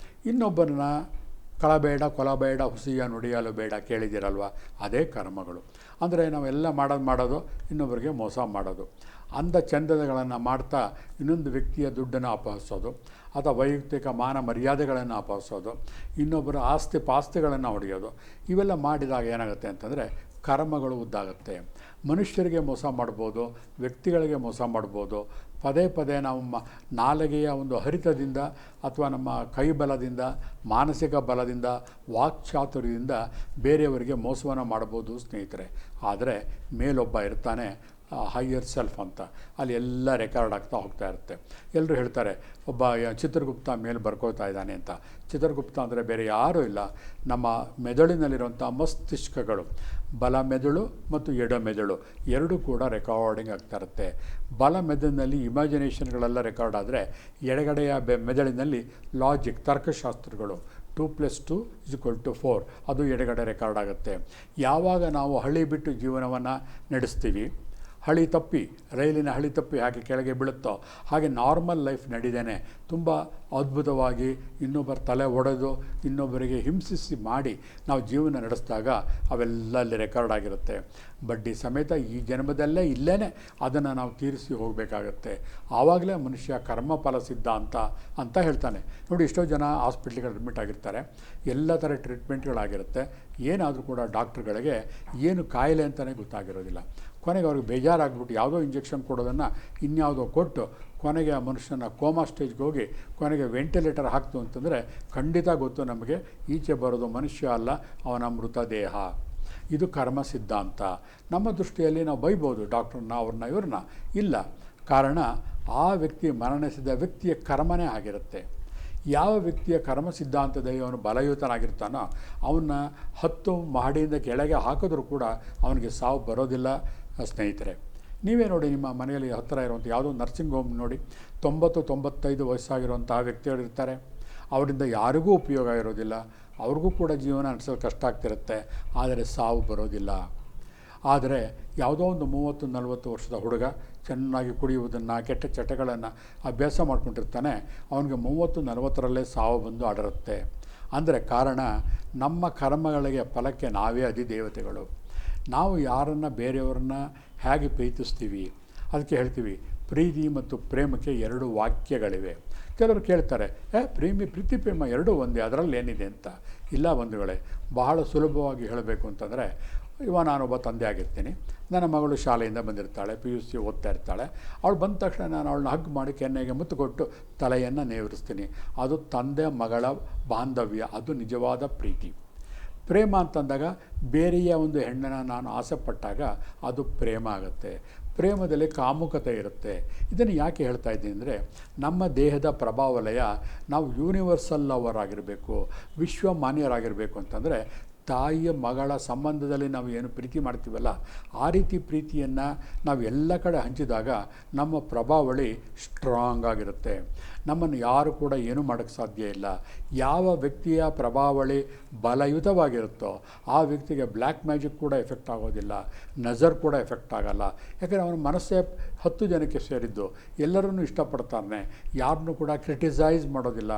Speaker 1: ಇನ್ನೊಬ್ಬರನ್ನ ಕಳಬೇಡ, ಕೊಲಬೇಡ, ಹುಸಿಯ ನುಡಿಯಲು ಬೇಡ ಕೇಳಿದಿರಲ್ವ? ಅದೇ ಕರ್ಮಗಳು. ಅಂದರೆ ನಾವೆಲ್ಲ ಮಾಡೋದು ಇನ್ನೊಬ್ಬರಿಗೆ ಮೋಸ ಮಾಡೋದು, ಅಂದ ಚಂದಗಳನ್ನು ಮಾಡ್ತಾ ಇನ್ನೊಂದು ವ್ಯಕ್ತಿಯ ದುಡ್ಡನ್ನು ಅಪಹರಿಸೋದು, ಅಥವಾ ವೈಯಕ್ತಿಕ ಮಾನ ಮರ್ಯಾದೆಗಳನ್ನು ಅಪಹರಿಸೋದು, ಇನ್ನೊಬ್ಬರ ಆಸ್ತಿ ಪಾಸ್ತಿಗಳನ್ನು ಹೊಡೆಯೋದು. ಇವೆಲ್ಲ ಮಾಡಿದಾಗ ಏನಾಗುತ್ತೆ ಅಂತಂದರೆ ಕರ್ಮಗಳು ಉದ್ದಾಗುತ್ತೆ. ಮನುಷ್ಯರಿಗೆ ಮೋಸ ಮಾಡ್ಬೋದು, ವ್ಯಕ್ತಿಗಳಿಗೆ ಮೋಸ ಮಾಡ್ಬೋದು. ಪದೇ ಪದೇ ನಮ್ಮ ನಾಲಿಗೆಯ ಒಂದು ಹರಿತದಿಂದ ಅಥವಾ ನಮ್ಮ ಕೈ ಬಲದಿಂದ, ಮಾನಸಿಕ ಬಲದಿಂದ, ವಾಕ್ಚಾತುರ್ಯದಿಂದ ಬೇರೆಯವರಿಗೆ ಮೋಸವನ್ನು ಮಾಡ್ಬೋದು ಸ್ನೇಹಿತರೆ. ಆದರೆ ಮೇಲೊಬ್ಬ ಇರ್ತಾನೆ, ಹೈಯರ್ ಸೆಲ್ಫ್ ಅಂತ, ಅಲ್ಲಿ ಎಲ್ಲ ರೆಕಾರ್ಡ್ ಆಗ್ತಾ ಹೋಗ್ತಾ ಇರುತ್ತೆ. ಎಲ್ಲರೂ ಹೇಳ್ತಾರೆ ಒಬ್ಬ ಚಿತ್ರಗುಪ್ತ ಮೇಲೆ ಬರ್ಕೋತಾ ಇದ್ದಾನೆ ಅಂತ. ಚಿತ್ರಗುಪ್ತ ಅಂದರೆ ಬೇರೆ ಯಾರೂ ಇಲ್ಲ, ನಮ್ಮ ಮೆದುಳಿನಲ್ಲಿರುವಂಥ ಮಸ್ತಿಷ್ಕಗಳು, ಬಲ ಮೆದುಳು ಮತ್ತು ಎಡ ಮೆದುಳು ಎರಡೂ ಕೂಡ ರೆಕಾರ್ಡಿಂಗ್ ಆಗ್ತಾ ಇರುತ್ತೆ. ಬಲ ಮೆದುಳಿನಲ್ಲಿ ಇಮ್ಯಾಜಿನೇಷನ್ಗಳೆಲ್ಲ ರೆಕಾರ್ಡ್ ಆದರೆ, ಎಡಗಡೆಯ ಮೆದುಳಿನಲ್ಲಿ ಲಾಜಿಕ್, ತರ್ಕಶಾಸ್ತ್ರಗಳು 2+2 = 4 ಅದು ಎಡಗಡೆ ರೆಕಾರ್ಡ್ ಆಗುತ್ತೆ. ಯಾವಾಗ ನಾವು ಹಳ್ಳಿ ಬಿಟ್ಟು ಜೀವನವನ್ನು ನಡೆಸ್ತೀವಿ, ಹಳಿ ತಪ್ಪಿ ರೈಲಿನ ಹಳಿ ತಪ್ಪಿ ಹಾಗೆ ಕೆಳಗೆ ಬೀಳುತ್ತೋ ಹಾಗೆ ನಾರ್ಮಲ್ ಲೈಫ್ ನಡೀದೇನೆ ತುಂಬ ಅದ್ಭುತವಾಗಿ ಇನ್ನೊಬ್ಬರ ತಲೆ ಒಡೆದು ಇನ್ನೊಬ್ಬರಿಗೆ ಹಿಂಸಿಸಿ ಮಾಡಿ ನಾವು ಜೀವನ ನಡೆಸಿದಾಗ ಅವೆಲ್ಲ ಅಲ್ಲಿ ರೆಕಾರ್ಡ್ ಆಗಿರುತ್ತೆ. ಬಡ್ಡಿ ಸಮೇತ ಈ ಜನ್ಮದಲ್ಲೇ ಇಲ್ಲೇ ಅದನ್ನು ನಾವು ತೀರಿಸಿ ಹೋಗಬೇಕಾಗತ್ತೆ. ಆವಾಗಲೇ ಮನುಷ್ಯ ಕರ್ಮಫಲ ಸಿದ್ಧ ಅಂತ ಹೇಳ್ತಾನೆ. ನೋಡಿ, ಎಷ್ಟೋ ಜನ ಹಾಸ್ಪಿಟ್ಲಿಗೆ ಅಡ್ಮಿಟ್ ಆಗಿರ್ತಾರೆ, ಎಲ್ಲ ಥರ ಟ್ರೀಟ್ಮೆಂಟ್ಗಳಾಗಿರುತ್ತೆ, ಏನಾದರೂ ಕೂಡ ಡಾಕ್ಟ್ರುಗಳಿಗೆ ಏನು ಕಾಯಿಲೆ ಅಂತಲೇ ಗೊತ್ತಾಗಿರೋದಿಲ್ಲ. ಕೊನೆಗೆ ಅವ್ರಿಗೆ ಬೇಜಾರಾಗ್ಬಿಟ್ಟು ಯಾವುದೋ ಇಂಜೆಕ್ಷನ್ ಕೊಡೋದನ್ನು ಇನ್ಯಾವುದೋ ಕೊಟ್ಟು ಕೊನೆಗೆ ಆ ಮನುಷ್ಯನ ಕೋಮಾ ಸ್ಟೇಜ್ಗೆ ಹೋಗಿ ಕೊನೆಗೆ ವೆಂಟಿಲೇಟರ್ ಹಾಕ್ತು ಅಂತಂದರೆ ಖಂಡಿತ ಗೊತ್ತು ನಮಗೆ ಈಚೆ ಬರೋದು ಮನುಷ್ಯ ಅಲ್ಲ, ಅವನ ಮೃತದೇಹ. ಇದು ಕರ್ಮ ಸಿದ್ಧಾಂತ. ನಮ್ಮ ದೃಷ್ಟಿಯಲ್ಲಿ ನಾವು ಬೈಬೋದು ಡಾಕ್ಟ್ರನ್ನ, ಅವ್ರನ್ನ, ಇವ್ರನ್ನ. ಇಲ್ಲ, ಕಾರಣ ಆ ವ್ಯಕ್ತಿ ಮರಣಿಸಿದ ವ್ಯಕ್ತಿಯ ಕರ್ಮನೇ ಆಗಿರುತ್ತೆ. ಯಾವ ವ್ಯಕ್ತಿಯ ಕರ್ಮ ಸಿದ್ಧಾಂತದಲ್ಲಿ ಅವನು ಬಲಯುತನಾಗಿರ್ತಾನೋ ಅವನ್ನ 10 ಮಹಡಿಯಿಂದ ಕೆಳಗೆ ಹಾಕಿದ್ರೂ ಕೂಡ ಅವನಿಗೆ ಸಾವು ಬರೋದಿಲ್ಲ. ಸ್ನೇಹಿತರೆ, ನೀವೇ ನೋಡಿ, ನಿಮ್ಮ ಮನೆಯಲ್ಲಿ ಹತ್ತಿರ ಇರುವಂಥ ಯಾವುದೋ ನರ್ಸಿಂಗ್ ಹೋಮ್ ನೋಡಿ, 90-95 ವಯಸ್ಸಾಗಿರುವಂಥ ವ್ಯಕ್ತಿಗಳಿರ್ತಾರೆ. ಅವರಿಂದ ಯಾರಿಗೂ ಉಪಯೋಗ ಇರೋದಿಲ್ಲ, ಅವ್ರಿಗೂ ಕೂಡ ಜೀವನ ನಡೆಸಲು ಕಷ್ಟ ಆಗ್ತಿರುತ್ತೆ, ಆದರೆ ಸಾವು ಬರೋದಿಲ್ಲ. ಆದರೆ ಯಾವುದೋ ಒಂದು 30-40 ವರ್ಷದ ಹುಡುಗ ಚೆನ್ನಾಗಿ ಕುಡಿಯುವುದನ್ನು, ಕೆಟ್ಟ ಚಟಗಳನ್ನು ಅಭ್ಯಾಸ ಮಾಡ್ಕೊಂಡಿರ್ತಾನೆ, ಅವನಿಗೆ 30-40ರಲ್ಲೇ ಸಾವು ಬಂದು ಅಡರುತ್ತೆ. ಅಂದರೆ ಕಾರಣ ನಮ್ಮ ಕರ್ಮಗಳಿಗೆ ಫಲಕ್ಕೆ ನಾವೇ ಅಧಿದೇವತೆಗಳು. ನಾವು ಯಾರನ್ನು, ಬೇರೆಯವ್ರನ್ನ ಹೇಗೆ ಪ್ರೀತಿಸ್ತೀವಿ ಅದಕ್ಕೆ ಹೇಳ್ತೀವಿ. ಪ್ರೀತಿ ಮತ್ತು ಪ್ರೇಮಕ್ಕೆ 2 ವಾಕ್ಯಗಳಿವೆ. ಕೆಲವರು ಕೇಳ್ತಾರೆ, ಪ್ರೀತಿ ಪ್ರೇಮ ಎರಡೂ ಒಂದೇ, ಅದರಲ್ಲಿ ಏನಿದೆ ಅಂತ. ಇಲ್ಲ ಬಂಧುಗಳೇ, ಬಹಳ ಸುಲಭವಾಗಿ ಹೇಳಬೇಕು ಅಂತಂದರೆ, ನಾನೊಬ್ಬ ತಂದೆ ಆಗಿರ್ತೀನಿ. ನನ್ನ ಮಗಳು ಶಾಲೆಯಿಂದ ಬಂದಿರ್ತಾಳೆ, PUC ಓದ್ತಾ ಇರ್ತಾಳೆ. ಅವಳು ಬಂದ ತಕ್ಷಣ ನಾನು ಅವಳನ್ನ ಹಗ್ ಮಾಡಿ ಕೆನ್ನೆಗೆ ಮುತ್ತು ಕೊಟ್ಟು ತಲೆಯನ್ನು ನೇವರಿಸ್ತೀನಿ. ಅದು ತಂದೆ ಮಗಳ ಬಾಂಧವ್ಯ, ಅದು ನಿಜವಾದ ಪ್ರೀತಿ. ಪ್ರೇಮ ಅಂತಂದಾಗ ಬೇರೆಯ ಒಂದು ಹೆಣ್ಣನ್ನು ನಾನು ಆಸೆ ಪಟ್ಟಾಗ ಅದು ಪ್ರೇಮ ಆಗುತ್ತೆ. ಪ್ರೇಮದಲ್ಲಿ ಕಾಮುಕತೆ ಇರುತ್ತೆ. ಇದನ್ನು ಯಾಕೆ ಹೇಳ್ತಾ ಇದ್ದೀನಿ ಅಂದರೆ, ನಮ್ಮ ದೇಹದ ಪ್ರಭಾವಲಯ ನಾವು ಯೂನಿವರ್ಸಲ್ ಲವರ್ ಆಗಿರಬೇಕು, ವಿಶ್ವಮಾನ್ಯರಾಗಿರಬೇಕು ಅಂತಂದರೆ ತಾಯಿಯ ಮಗಳ ಸಂಬಂಧದಲ್ಲಿ ನಾವು ಏನು ಪ್ರೀತಿ ಮಾಡ್ತೀವಲ್ಲ ಆ ರೀತಿ ಪ್ರೀತಿಯನ್ನು ನಾವು ಎಲ್ಲ ಕಡೆ ಹಂಚಿದಾಗ ನಮ್ಮ ಪ್ರಭಾವಳಿ ಸ್ಟ್ರಾಂಗ್ ಆಗಿರುತ್ತೆ. ನಮ್ಮನ್ನು ಯಾರು ಕೂಡ ಏನೂ ಮಾಡೋಕ್ಕೆ ಸಾಧ್ಯ ಇಲ್ಲ. ಯಾವ ವ್ಯಕ್ತಿಯ ಪ್ರಭಾವಳಿ ಬಲಯುತವಾಗಿರುತ್ತೋ ಆ ವ್ಯಕ್ತಿಗೆ ಬ್ಲ್ಯಾಕ್ ಮ್ಯಾಜಿಕ್ ಕೂಡ ಎಫೆಕ್ಟ್ ಆಗೋದಿಲ್ಲ, ನಜರ್ ಕೂಡ ಎಫೆಕ್ಟ್ ಆಗೋಲ್ಲ. ಯಾಕಂದರೆ ಅವನ ಮನಸ್ಸೇ 10 ಜನಕ್ಕೆ ಸೇರಿದ್ದು, ಎಲ್ಲರನ್ನೂ ಇಷ್ಟಪಡ್ತಾನೆ, ಯಾರನ್ನೂ ಕೂಡ ಕ್ರಿಟಿಸೈಸ್ ಮಾಡೋದಿಲ್ಲ.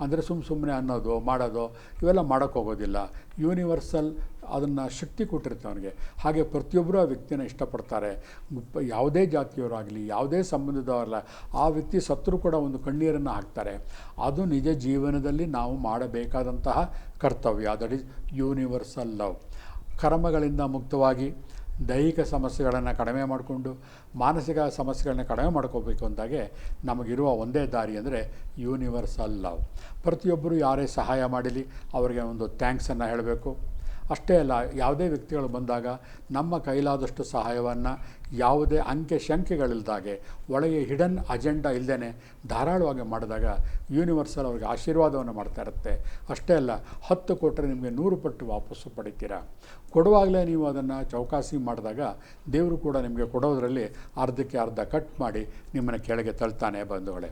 Speaker 1: ಅಂದರೆ ಸುಮ್ಮನೆ ಅನ್ನೋದು ಮಾಡೋದು ಇವೆಲ್ಲ ಮಾಡೋಕ್ಕೋಗೋದಿಲ್ಲ. ಯೂನಿವರ್ಸಲ್ ಅದನ್ನು ಶಕ್ತಿ ಕೊಟ್ಟಿರುತ್ತೆ ಅವನಿಗೆ. ಹಾಗೆ ಪ್ರತಿಯೊಬ್ಬರು ಆ ವ್ಯಕ್ತಿನ ಇಷ್ಟಪಡ್ತಾರೆ. ಯಾವುದೇ ಜಾತಿಯವರಾಗಲಿ, ಯಾವುದೇ ಸಂಬಂಧದವರಲ್ಲ, ಆ ವ್ಯಕ್ತಿ ಸತ್ತರೂ ಕೂಡ ಒಂದು ಕಣ್ಣೀರನ್ನು ಹಾಕ್ತಾರೆ. ಅದು ನಿಜ ಜೀವನದಲ್ಲಿ ನಾವು ಮಾಡಬೇಕಾದಂತಹ ಕರ್ತವ್ಯ. That is universal love. ಕರ್ಮಗಳಿಂದ ಮುಕ್ತವಾಗಿ ದೈಹಿಕ ಸಮಸ್ಯೆಗಳನ್ನು ಕಡಿಮೆ ಮಾಡಿಕೊಂಡು ಮಾನಸಿಕ ಸಮಸ್ಯೆಗಳನ್ನ ಕಡಿಮೆ ಮಾಡ್ಕೋಬೇಕು ಅಂದಾಗೆ ನಮಗಿರುವ ಒಂದೇ ದಾರಿ ಅಂದರೆ ಯೂನಿವರ್ಸಲ್ ಲವ್. ಪ್ರತಿಯೊಬ್ಬರು ಯಾರೇ ಸಹಾಯ ಮಾಡಲಿ ಅವರಿಗೆ ಒಂದು ಥ್ಯಾಂಕ್ಸನ್ನು ಹೇಳಬೇಕು. ಅಷ್ಟೇ ಅಲ್ಲ, ಯಾವುದೇ ವ್ಯಕ್ತಿಗಳು ಬಂದಾಗ ನಮ್ಮ ಕೈಲಾದಷ್ಟು ಸಹಾಯವನ್ನು ಯಾವುದೇ ಅಂಕೆ ಶಂಕೆಗಳಿಲ್ದಾಗೆ, ಒಳಗೆ ಹಿಡನ್ ಅಜೆಂಡಾ ಇಲ್ಲದೇ ಧಾರಾಳವಾಗಿ ಮಾಡಿದಾಗ ಯೂನಿವರ್ಸಲ್ ಅವರಿಗೆ ಆಶೀರ್ವಾದವನ್ನು ಮಾಡ್ತಾ ಇರುತ್ತೆ. ಅಷ್ಟೇ ಅಲ್ಲ, 10 ಕೊಟ್ಟರೆ ನಿಮಗೆ 100 ಪಟ್ಟು ವಾಪಸ್ಸು ಪಡಿತೀರಾ. ಕೊಡುವಾಗಲೇ ನೀವು ಅದನ್ನು ಚೌಕಾಸಿ ಮಾಡಿದಾಗ ದೇವರು ಕೂಡ ನಿಮಗೆ ಕೊಡೋದರಲ್ಲಿ ಅರ್ಧಕ್ಕೆ ಅರ್ಧ ಕಟ್ ಮಾಡಿ ನಿಮ್ಮನ್ನು ಕೆಳಗೆ ತಳ್ತಾನೆ. ಬಂಧುಗಳೇ,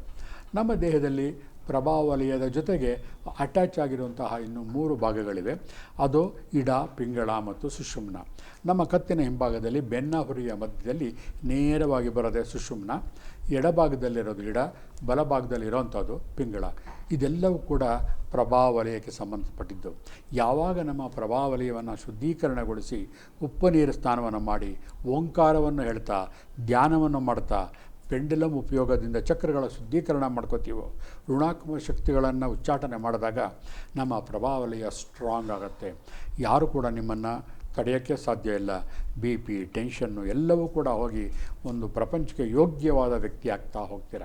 Speaker 1: ನಮ್ಮ ದೇಹದಲ್ಲಿ ಪ್ರಭಾವಲಯದ ಜೊತೆಗೆ ಅಟ್ಯಾಚ್ ಆಗಿರುವಂತಹ ಇನ್ನು 3 ಭಾಗಗಳಿವೆ. ಅದು ಇಡ, ಪಿಂಗಳ ಮತ್ತು ಸುಷುಮ್ನ. ನಮ್ಮ ಕತ್ತಿನ ಹಿಂಭಾಗದಲ್ಲಿ ಬೆನ್ನ ಹುರಿಯ ಮಧ್ಯದಲ್ಲಿ ನೇರವಾಗಿ ಬರೋದೆ ಸುಷುಮ್ನ, ಎಡಭಾಗದಲ್ಲಿರೋದು ಇಡ, ಬಲಭಾಗದಲ್ಲಿರೋವಂಥದ್ದು ಪಿಂಗಳ. ಇದೆಲ್ಲವೂ ಕೂಡ ಪ್ರಭಾವಲಯಕ್ಕೆ ಸಂಬಂಧಪಟ್ಟಿದ್ದು. ಯಾವಾಗ ನಮ್ಮ ಪ್ರಭಾವಲಯವನ್ನು ಶುದ್ಧೀಕರಣಗೊಳಿಸಿ ಉಪ್ಪು ನೀರು ಸ್ನಾನವನ್ನು ಮಾಡಿ ಓಂಕಾರವನ್ನು ಹೇಳ್ತಾ ಧ್ಯಾನವನ್ನು ಮಾಡ್ತಾ ಪೆಂಡುಲಮ್ ಉಪಯೋಗದಿಂದ ಚಕ್ರಗಳ ಶುದ್ಧೀಕರಣ ಮಾಡ್ಕೋತೀವೋ, ಋಣಾತ್ಮಕ ಶಕ್ತಿಗಳನ್ನು ಉಚ್ಚಾಟನೆ ಮಾಡಿದಾಗ ನಮ್ಮ ಪ್ರಭಾವಲಯ ಸ್ಟ್ರಾಂಗ್ ಆಗುತ್ತೆ. ಯಾರು ಕೂಡ ನಿಮ್ಮನ್ನು ತಡೆಯೋಕ್ಕೆ ಸಾಧ್ಯ ಇಲ್ಲ. BP, ಟೆನ್ಷನ್ನು ಎಲ್ಲವೂ ಕೂಡ ಹೋಗಿ ಒಂದು ಪ್ರಪಂಚಕ್ಕೆ ಯೋಗ್ಯವಾದ ವ್ಯಕ್ತಿ ಆಗ್ತಾ ಹೋಗ್ತೀರ.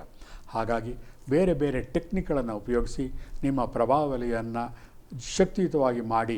Speaker 1: ಹಾಗಾಗಿ ಬೇರೆ ಬೇರೆ ಟೆಕ್ನಿಕ್ಗಳನ್ನು ಉಪಯೋಗಿಸಿ ನಿಮ್ಮ ಪ್ರಭಾವಲಯನ್ನು ಶಕ್ತಿಯುತವಾಗಿ ಮಾಡಿ